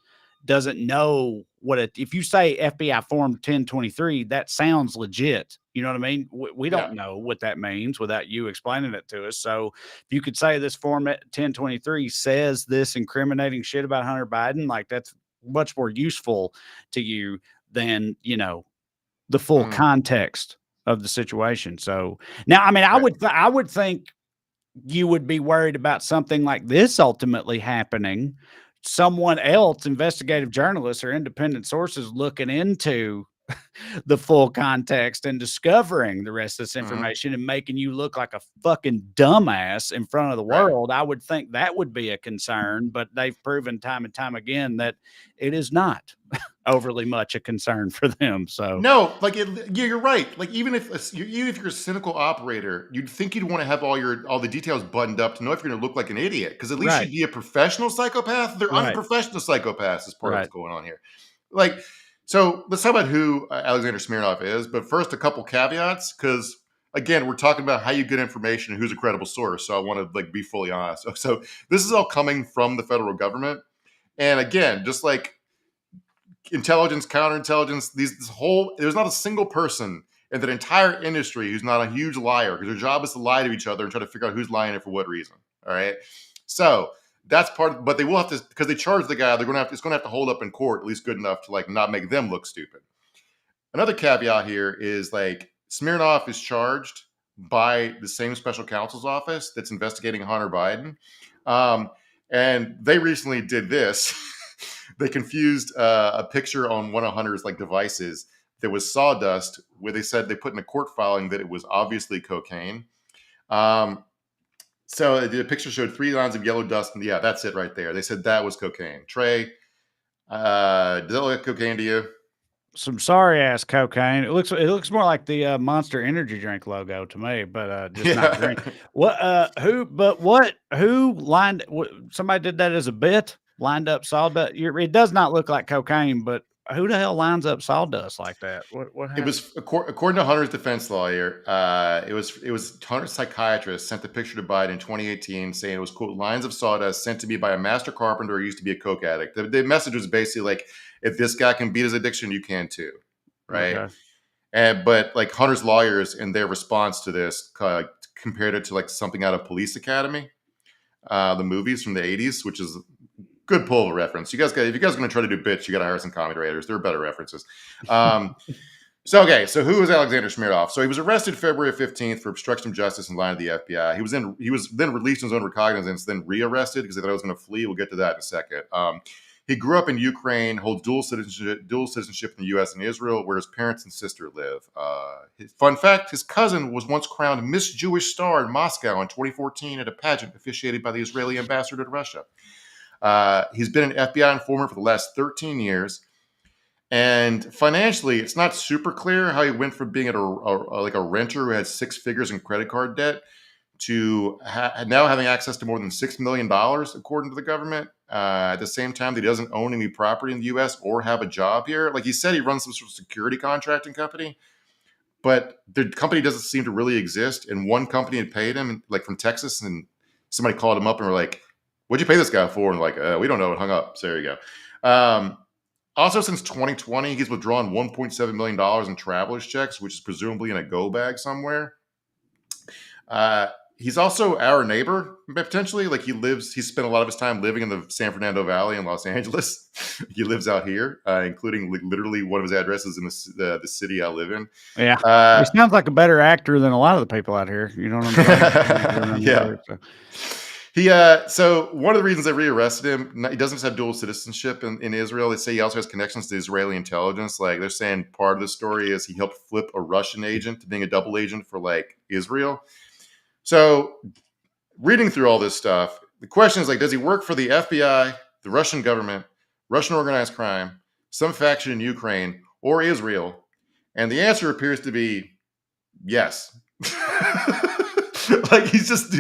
know what if you say FBI form 1023, that sounds legit. You know what I mean? We don't know what that means without you explaining it to us. So if you could say this form 1023 says this incriminating shit about Hunter Biden, like that's much more useful to you than, the full context of the situation. So now, I mean, I would think you would be worried about something like this ultimately happening. Someone else, investigative journalists or independent sources looking into the full context and discovering the rest of this information and making you look like a fucking dumbass in front of the world. I would think that would be a concern, but they've proven time and time again that it is not overly much a concern for them. So no, like you're right. Like even if you're a cynical operator, you'd think you'd want to have all the details buttoned up to know if you're going to look like an idiot. Because at least you'd be a professional psychopath. They're unprofessional psychopaths. Is part of what's going on here. Like, so let's talk about who Alexander Smirnov is. But first, a couple caveats, because again, we're talking about how you get information and who's a credible source. So I want to be fully honest. So this is all coming from the federal government, and again, just like intelligence, counterintelligence, there's not a single person in that entire industry who's not a huge liar, because their job is to lie to each other and try to figure out who's lying and for what reason. All right. So that's but they will have to, because they charge the guy, it's going to have to hold up in court, at least good enough to like not make them look stupid. Another caveat here is like Smirnov is charged by the same special counsel's office that's investigating Hunter Biden. And they recently did this. They confused a picture on one of Hunter's like devices that was sawdust, where they said they put in a court filing that it was obviously cocaine. So the picture showed 3 lines of yellow dust, and yeah, that's it right there. They said that was cocaine. Trey, does that look like cocaine to you? Some sorry ass cocaine. It looks more like the Monster Energy drink logo to me, but just not drink. Who lined? Somebody did that as a bit. Lined up sawdust. It does not look like cocaine, but who the hell lines up sawdust like that? What happened? It was according to Hunter's defense lawyer. It was Hunter's psychiatrist sent the picture to Biden in 2018, saying it was quote lines of sawdust sent to me by a master carpenter who used to be a coke addict. The message was basically like, if this guy can beat his addiction, you can too, right? Okay. But like Hunter's lawyers in their response to this compared it to like something out of Police Academy, the movies from the 80s, which is good pull of a reference. If you guys are going to try to do bits, you got to hire some comedy writers. There are better references. So who is Alexander Smirnov? So he was arrested February 15th for obstruction of justice and lying to the FBI. He was then released on his own recognizance, then rearrested because they thought he was going to flee. We'll get to that in a second. He grew up in Ukraine, holds dual citizenship in the U.S. and Israel, where his parents and sister live. Fun fact, his cousin was once crowned Miss Jewish Star in Moscow in 2014 at a pageant officiated by the Israeli ambassador to Russia. He's been an FBI informant for the last 13 years. And financially, it's not super clear how he went from being a renter who had 6 figures in credit card debt to now having access to more than $6 million, according to the government. At the same time, that he doesn't own any property in the U.S. or have a job here. Like he said, he runs some sort of security contracting company. but the company doesn't seem to really exist. And one company had paid him, like from Texas, and somebody called him up and were like, "What'd you pay this guy for?" And like, "We don't know." And hung up. So there you go. Also, since 2020, he's withdrawn $1.7 million in traveler's checks, which is presumably in a go bag somewhere. He's also our neighbor, potentially. Like he spent a lot of his time living in the San Fernando Valley in Los Angeles. He lives out here, including literally one of his addresses in the city I live in. Yeah. He sounds like a better actor than a lot of the people out here. You know what I'm saying? Yeah. So one of the reasons they rearrested him, he doesn't just have dual citizenship in Israel. They say he also has connections to Israeli intelligence. Like they're saying part of the story is he helped flip a Russian agent to being a double agent for like Israel. So reading through all this stuff, the question is like, does he work for the FBI, the Russian government, Russian organized crime, some faction in Ukraine, or Israel? And the answer appears to be yes. Like he's just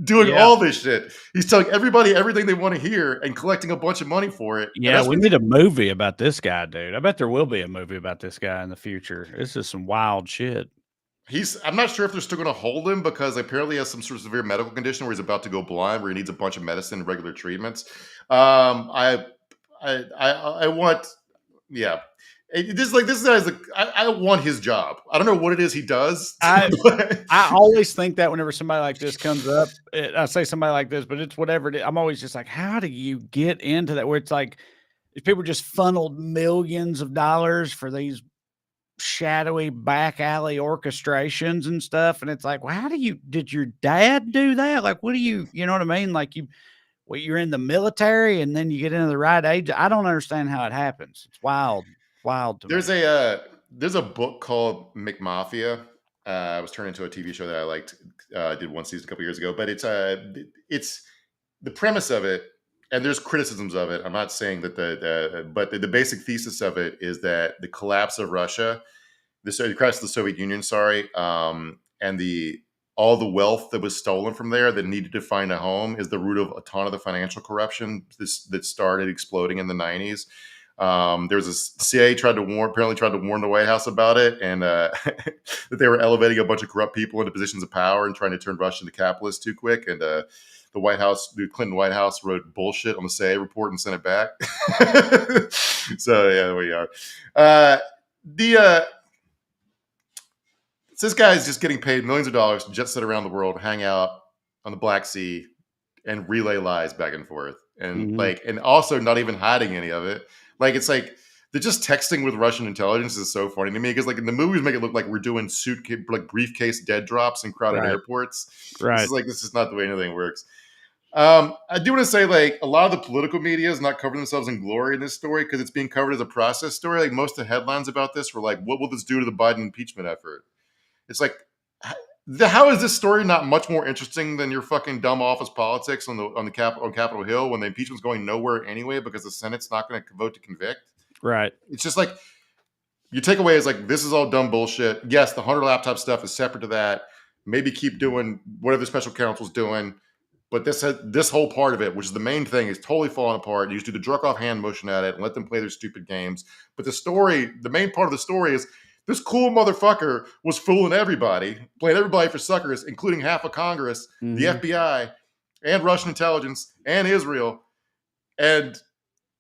doing all this shit. He's telling everybody everything they want to hear and collecting a bunch of money for it. Yeah, we need a movie about this guy, dude. I bet there will be a movie about this guy in the future. This is some wild shit. I'm not sure if they're still going to hold him because apparently he has some sort of severe medical condition where he's about to go blind, where he needs a bunch of medicine and regular treatments. I want, yeah. This guy's like, I want his job. I don't know what it is he does. I always think that whenever somebody like this comes up, I say somebody like this, but it's whatever it is. I'm always just like, how do you get into that? Where it's like, people just funneled millions of dollars for these shadowy back alley orchestrations and stuff. And it's like, well, did your dad do that? Like, you know what I mean? Like you're in the military and then you get into the right age. I don't understand how it happens. It's wild to me. There's a book called McMafia. It was turned into a TV show that I liked. Did one season a couple years ago, but it's the premise of it, and there's criticisms of it. I'm not saying that but the basic thesis of it is that the collapse of Russia, the collapse of the Soviet Union, and all the wealth that was stolen from there that needed to find a home is the root of a ton of the financial corruption that started exploding in the 90s. There was a CIA apparently tried to warn the White House about it, and that they were elevating a bunch of corrupt people into positions of power and trying to turn Russia into capitalists too quick. And the Clinton White House wrote bullshit on the CIA report and sent it back. So yeah, there we are. This guy is just getting paid millions of dollars to jet set around the world, hang out on the Black Sea, and relay lies back and forth, and and also not even hiding any of it. Like it's like they're just texting with Russian intelligence is so funny to me because like in the movies make it look like we're doing briefcase dead drops in crowded airports. Right. This is not the way anything works. I do want to say like a lot of the political media is not covering themselves in glory in this story because it's being covered as a process story. Like most of the headlines about this were like, what will this do to the Biden impeachment effort? It's like, how is this story not much more interesting than your fucking dumb office politics on Capitol Hill when the impeachment's going nowhere anyway because the Senate's not going to vote to convict? Right. It's just like your takeaway is like this is all dumb bullshit. Yes, the Hunter laptop stuff is separate to that. Maybe keep doing whatever the special counsel's doing, but this whole part of it, which is the main thing, is totally falling apart. You just do the jerk off hand motion at it and let them play their stupid games. But the main part of the story is. This cool motherfucker was fooling everybody, playing everybody for suckers, including half of Congress, the FBI, and Russian intelligence, and Israel. And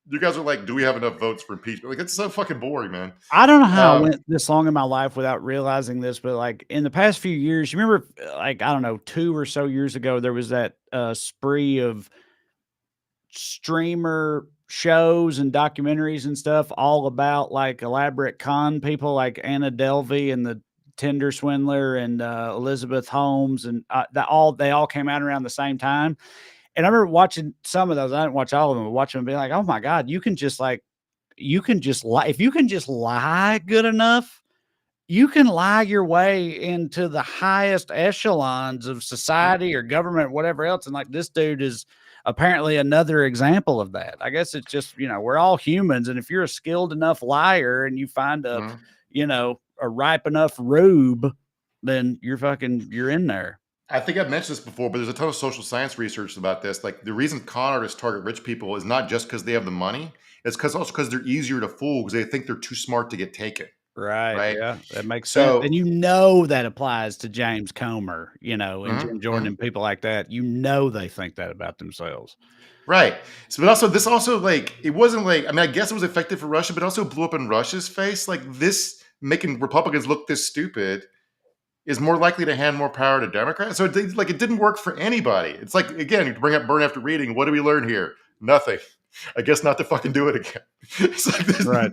you guys are like, do we have enough votes for impeachment? Like, it's so fucking boring, man. I don't know how I went this long in my life without realizing this, but like in the past few years, you remember, like, I don't know, 2 or so years ago, there was that spree of streamer shows and documentaries and stuff all about like elaborate con people like Anna Delvey and the Tinder swindler and Elizabeth Holmes and they all came out around the same time. And I remember watching some of those. I didn't watch all of them, but watching them be like, oh my God, if you can just lie good enough, you can lie your way into the highest echelons of society or government, whatever else. And like this dude is apparently another example of that. I guess it's just, we're all humans. And if you're a skilled enough liar and you find a ripe enough rube, then you're in there. I think I've mentioned this before, but there's a ton of social science research about this. Like the reason con artists target rich people is not just because they have the money. It's also because they're easier to fool because they think they're too smart to get taken. Right. right? Yeah, that makes sense. So, And that applies to James Comer, and mhm, Jim Jordan mhm. and people like that. They think that about themselves. Right. So, but also this also like it wasn't like I mean I guess it was effective for Russia, but also blew up in Russia's face. Like this making Republicans look this stupid is more likely to hand more power to Democrats. So it didn't work for anybody. It's like again, you bring up burn after reading. What do we learn here? Nothing. I guess not to fucking do it again. It's like Right.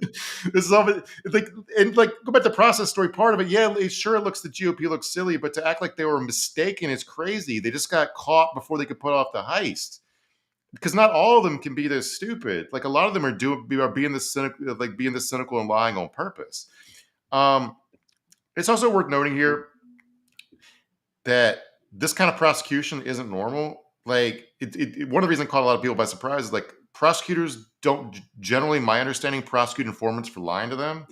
this is all. It's like and like go back to the process story part of it. Yeah, it looks the GOP looks silly, but to act like they were mistaken is crazy. They just got caught before they could put off the heist because not all of them can be this stupid. Like a lot of them are being this cynical, and lying on purpose. Um, it's also worth noting here that this kind of prosecution isn't normal. Like one of the reasons it caught a lot of people by surprise is like prosecutors don't generally, my understanding, prosecute informants for lying to them,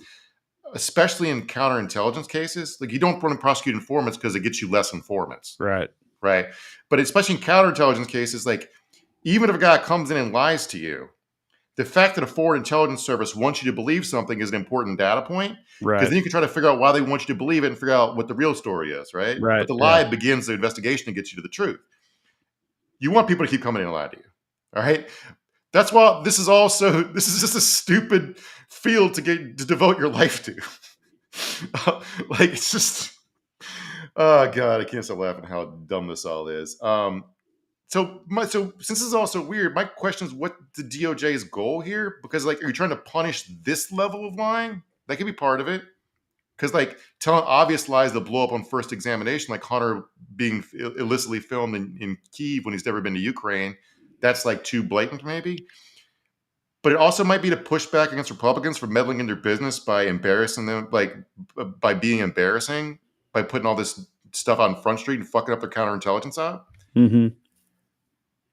especially in counterintelligence cases. Like you don't want to prosecute informants because it gets you less informants, Right. right? But especially in counterintelligence cases, like even if a guy comes in and lies to you, the fact that a foreign intelligence service wants you to believe something is an important data point because Right. then you can try to figure out why they want you to believe it and figure out what the real story is, right? Right. But the Yeah. lie begins the investigation and gets you to the truth. You want people to keep coming in and lie to you, all right? That's why this is just a stupid field to devote your life to. Like it's just, oh god, I can't stop laughing at how dumb this all is. So since this is also weird, my question is, what the DOJ's goal here? Because like, are you trying to punish this level of lying? That could be part of it. Because like telling obvious lies that blow up on first examination, like Hunter being illicitly filmed in Kyiv when he's never been to Ukraine, that's like too blatant, maybe. But it also might be to push back against Republicans for meddling in their business by embarrassing them, like by being embarrassing, by putting all this stuff on Front Street and fucking up their counterintelligence op. Mm-hmm.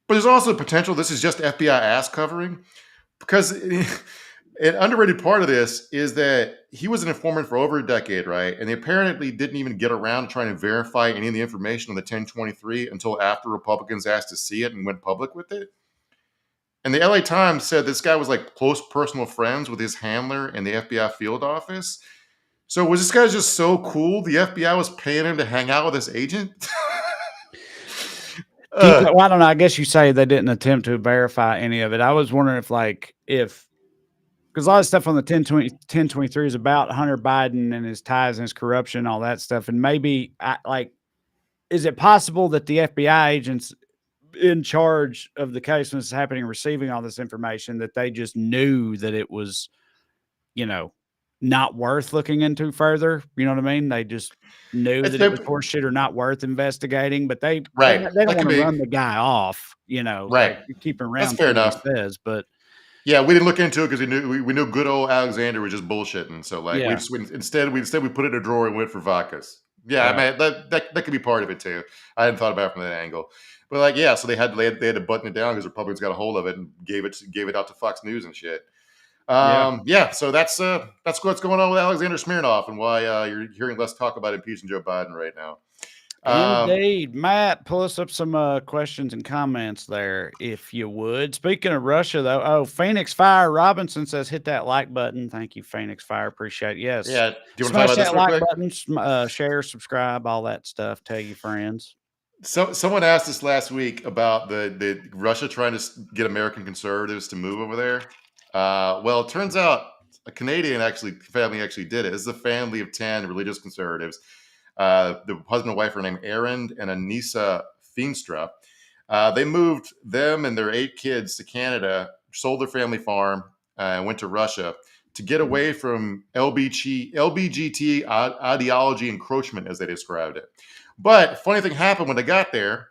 But there's also the potential this is just FBI ass covering, because an underrated part of this is that he was an informant for over a decade, right? And they apparently didn't even get around to trying to verify any of the information on the 1023 until after Republicans asked to see it and went public with it. And the LA Times said this guy was like close personal friends with his handler in the FBI field office. So was this guy just so cool the FBI was paying him to hang out with his agent? Well, I don't know. I guess you say they didn't attempt to verify any of it. I was wondering if because a lot of stuff on the 1023 is about Hunter Biden and his ties and his corruption and all that stuff. And maybe is it possible that the FBI agents in charge of the case when it's happening, receiving all this information, that they just knew that it was, not worth looking into further? You know what I mean? They just knew that it was horseshit or not worth investigating, but they don't want to run the guy off, right? Keep him around. That's fair enough. Says, but yeah, we didn't look into it because we knew good old Alexander was just bullshitting. So like Yeah. instead we put it in a drawer and went for vodkas. Yeah, I mean that could be part of it too. I hadn't thought about it from that angle. But like, yeah, so they had to button it down because Republicans got a hold of it and gave it out to Fox News and shit. So that's what's going on with Alexander Smirnov and why you're hearing less talk about impeaching Joe Biden right now. Indeed. Matt, pull us up some questions and comments there, if you would. Speaking of Russia, though, Phoenix Fire Robinson says, hit that like button. Thank you, Phoenix Fire. Appreciate it. Yes. Yeah. Do you want to talk about Smash this that real like quick? button, share, subscribe, all that stuff. Tell your friends. So someone asked us last week about the Russia trying to get American conservatives to move over there. Well, it turns out a Canadian family actually did it. This is a family of 10 religious conservatives. The husband and wife are named Aaron and Anissa Feenstra. They moved them and their 8 kids to Canada, sold their family farm, and went to Russia to get away from LBGT ideology encroachment, as they described it. But funny thing happened when they got there.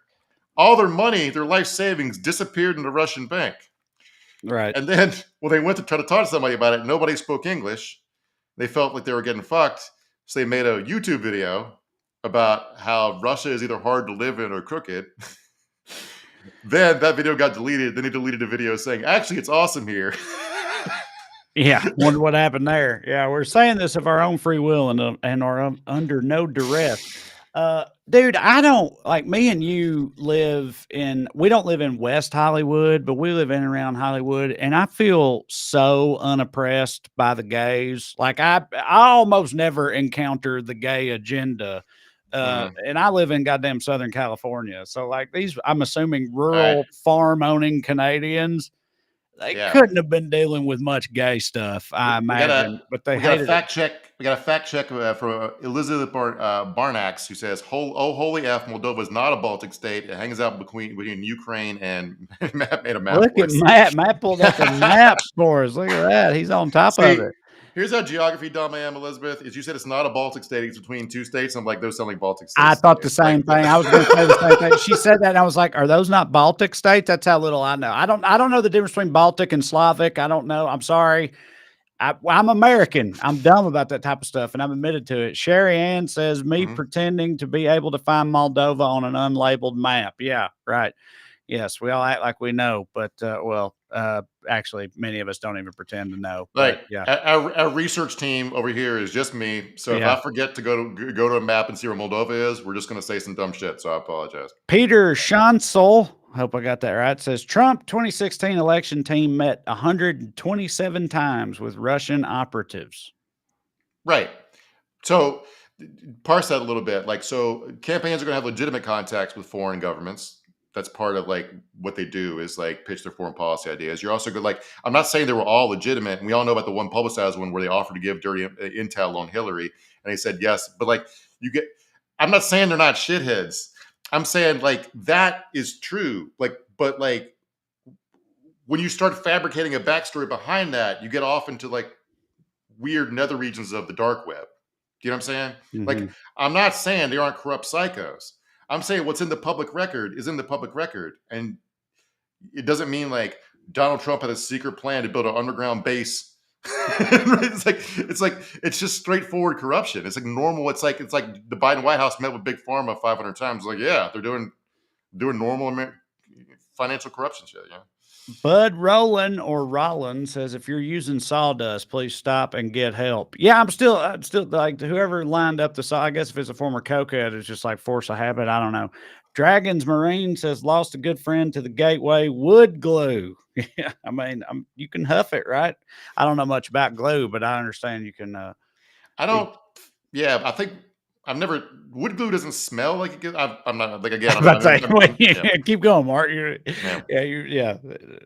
All their money, their life savings, disappeared in the Russian bank. Right. And then when they went to try to talk to somebody about it, nobody spoke English. They felt like they were getting fucked. So they made a YouTube video about how Russia is either hard to live in or crooked. Then that video got deleted. Then he deleted a video saying, actually, it's awesome here. Yeah. Wonder what happened there. Yeah. We're saying this of our own free will and are under no duress. Dude, I don't like me and you we don't live in West Hollywood, but we live in and around Hollywood, and I feel so unoppressed by the gays. Like I almost never encounter the gay agenda. And I live in goddamn Southern California. So like I'm assuming All right. rural farm owning Canadians, they Yeah. couldn't have been dealing with much gay stuff, I imagine, but they We got hated a it. fact check. We got a fact check from Elizabeth Barnax, who says, "Holy F, Moldova is not a Baltic state. It hangs out between Ukraine and Matt made a map. Look for at us. Matt. Matt pulled up a map for us. Look at that. He's on top of See, it. here's how geography dumb I am, Elizabeth. Is you said it's not a Baltic state; it's between two states. I'm like, those sound like Baltic states. I thought the It's like- same thing. I was going to say the same thing. She said that, and I was like, "Are those not Baltic states?" That's how little I know. I don't know the difference between Baltic and Slavic. I don't know. I'm sorry. I'm American. I'm dumb about that type of stuff, and I'm admitted to it. Sherry Ann says, "Me pretending to be able to find Moldova on an unlabeled map." Yeah, right. Yes, we all act like we know, but actually, many of us don't even pretend to know. Like, But, yeah, our research team over here is just me. So if Yeah. I forget to go to a map and see where Moldova is, we're just going to say some dumb shit. So I apologize. Peter Schansel, hope I got that right, says Trump 2016 election team met 127 times with Russian operatives. Right. So parse that a little bit. Like, so campaigns are going to have legitimate contacts with foreign governments. That's part of like what they do is like pitch their foreign policy ideas. You're also good. Like, I'm not saying they were all legitimate. And we all know about the one publicized one where they offered to give dirty intel on Hillary. And they said yes. But like, I'm not saying they're not shitheads. I'm saying like that is true. Like, but like when you start fabricating a backstory behind that, you get off into like weird nether regions of the dark web. Do you know what I'm saying? Like, I'm not saying they aren't corrupt psychos. I'm saying what's in the public record is in the public record. And it doesn't mean like Donald Trump had a secret plan to build an underground base. It's just straightforward corruption. It's like normal. It's like the Biden White House met with Big Pharma 500 times. Like, yeah, they're doing normal financial corruption shit. Yeah. Bud Roland or Rollin says, if you're using sawdust, please stop and get help. Yeah, I'm still like whoever lined up the saw. I guess if it's a former cokehead, it's just like force a habit. I don't know. Dragons Marine says, lost a good friend to the gateway. Wood glue. Yeah, I mean, you can huff it, right? I don't know much about glue, but I understand you can. I don't. Yeah, I think I've never. Wood glue doesn't smell like it gets. I'm not like again. Keep going, Mark. Yeah.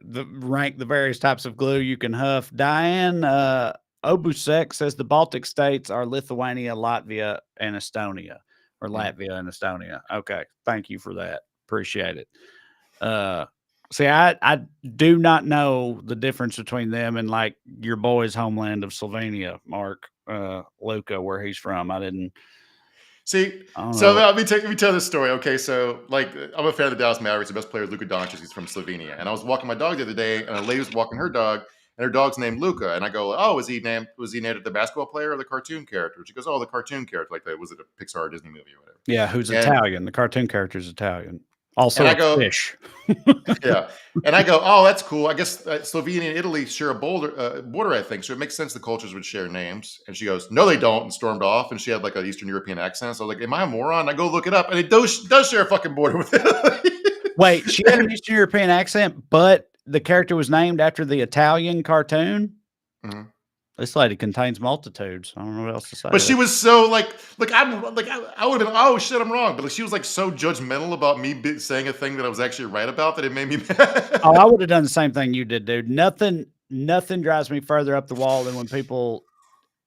Rank the various types of glue you can huff. Diane Obusek says the Baltic states are Lithuania, Latvia, and Estonia, or Latvia and Estonia. Okay, thank you for that. Appreciate it. See, I do not know the difference between them and like your boy's homeland of Slovenia, Mark, Luca, where he's from. I didn't. See, so let me tell this story. Okay, so like I'm a fan of the Dallas Mavericks. The best player is Luka Doncic. He's from Slovenia. And I was walking my dog the other day, and a lady was walking her dog, and her dog's named Luca. And I go, "Oh, was he named after the basketball player or the cartoon character?" She goes, "Oh, the cartoon character. Like was it a Pixar or Disney movie or whatever?" Yeah, who's Italian? The cartoon character is Italian. Also, fish. Yeah. And I go, "Oh, that's cool. I guess Slovenia and Italy share a border, I think. So it makes sense the cultures would share names." And she goes, "No, they don't," and stormed off. And she had like an Eastern European accent. So I was like, "Am I a moron?" And I go look it up, and it does share a fucking border with Italy. Wait, she had an Eastern European accent, but the character was named after the Italian cartoon? Mm-hmm. This lady contains multitudes. I don't know what else to say. But she was so I would have been, oh shit, I'm wrong. But like, she was like so judgmental about me saying a thing that I was actually right about that it made me mad. Oh, I would have done the same thing you did, dude. Nothing drives me further up the wall than when people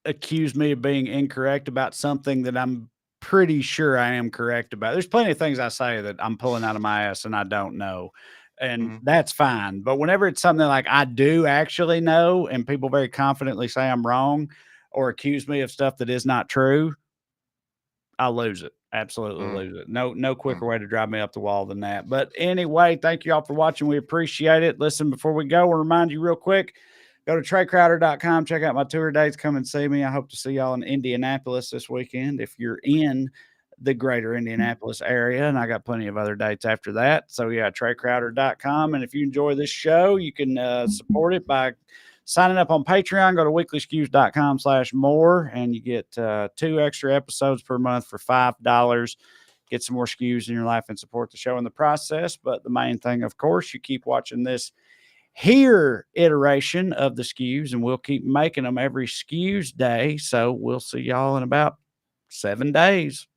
accuse me of being incorrect about something that I'm pretty sure I am correct about. There's plenty of things I say that I'm pulling out of my ass and I don't know. And that's fine. But whenever it's something like I do actually know and people very confidently say I'm wrong or accuse me of stuff that is not true, I'll lose it. Absolutely lose it. No quicker way to drive me up the wall than that. But anyway, thank you all for watching. We appreciate it. Listen, before we go, we'll remind you real quick, go to TreyCrowder.com. Check out my tour dates. Come and see me. I hope to see y'all in Indianapolis this weekend if you're in the greater Indianapolis area. And I got plenty of other dates after that. So, yeah, TreyCrowder.com. And if you enjoy this show, you can support it by signing up on Patreon, go to weeklyskews.com/more, and you get 2 extra episodes per month for $5. Get some more Skews in your life and support the show in the process. But the main thing, of course, you keep watching this here iteration of the Skews, and we'll keep making them every Skews day. So we'll see y'all in about 7 days.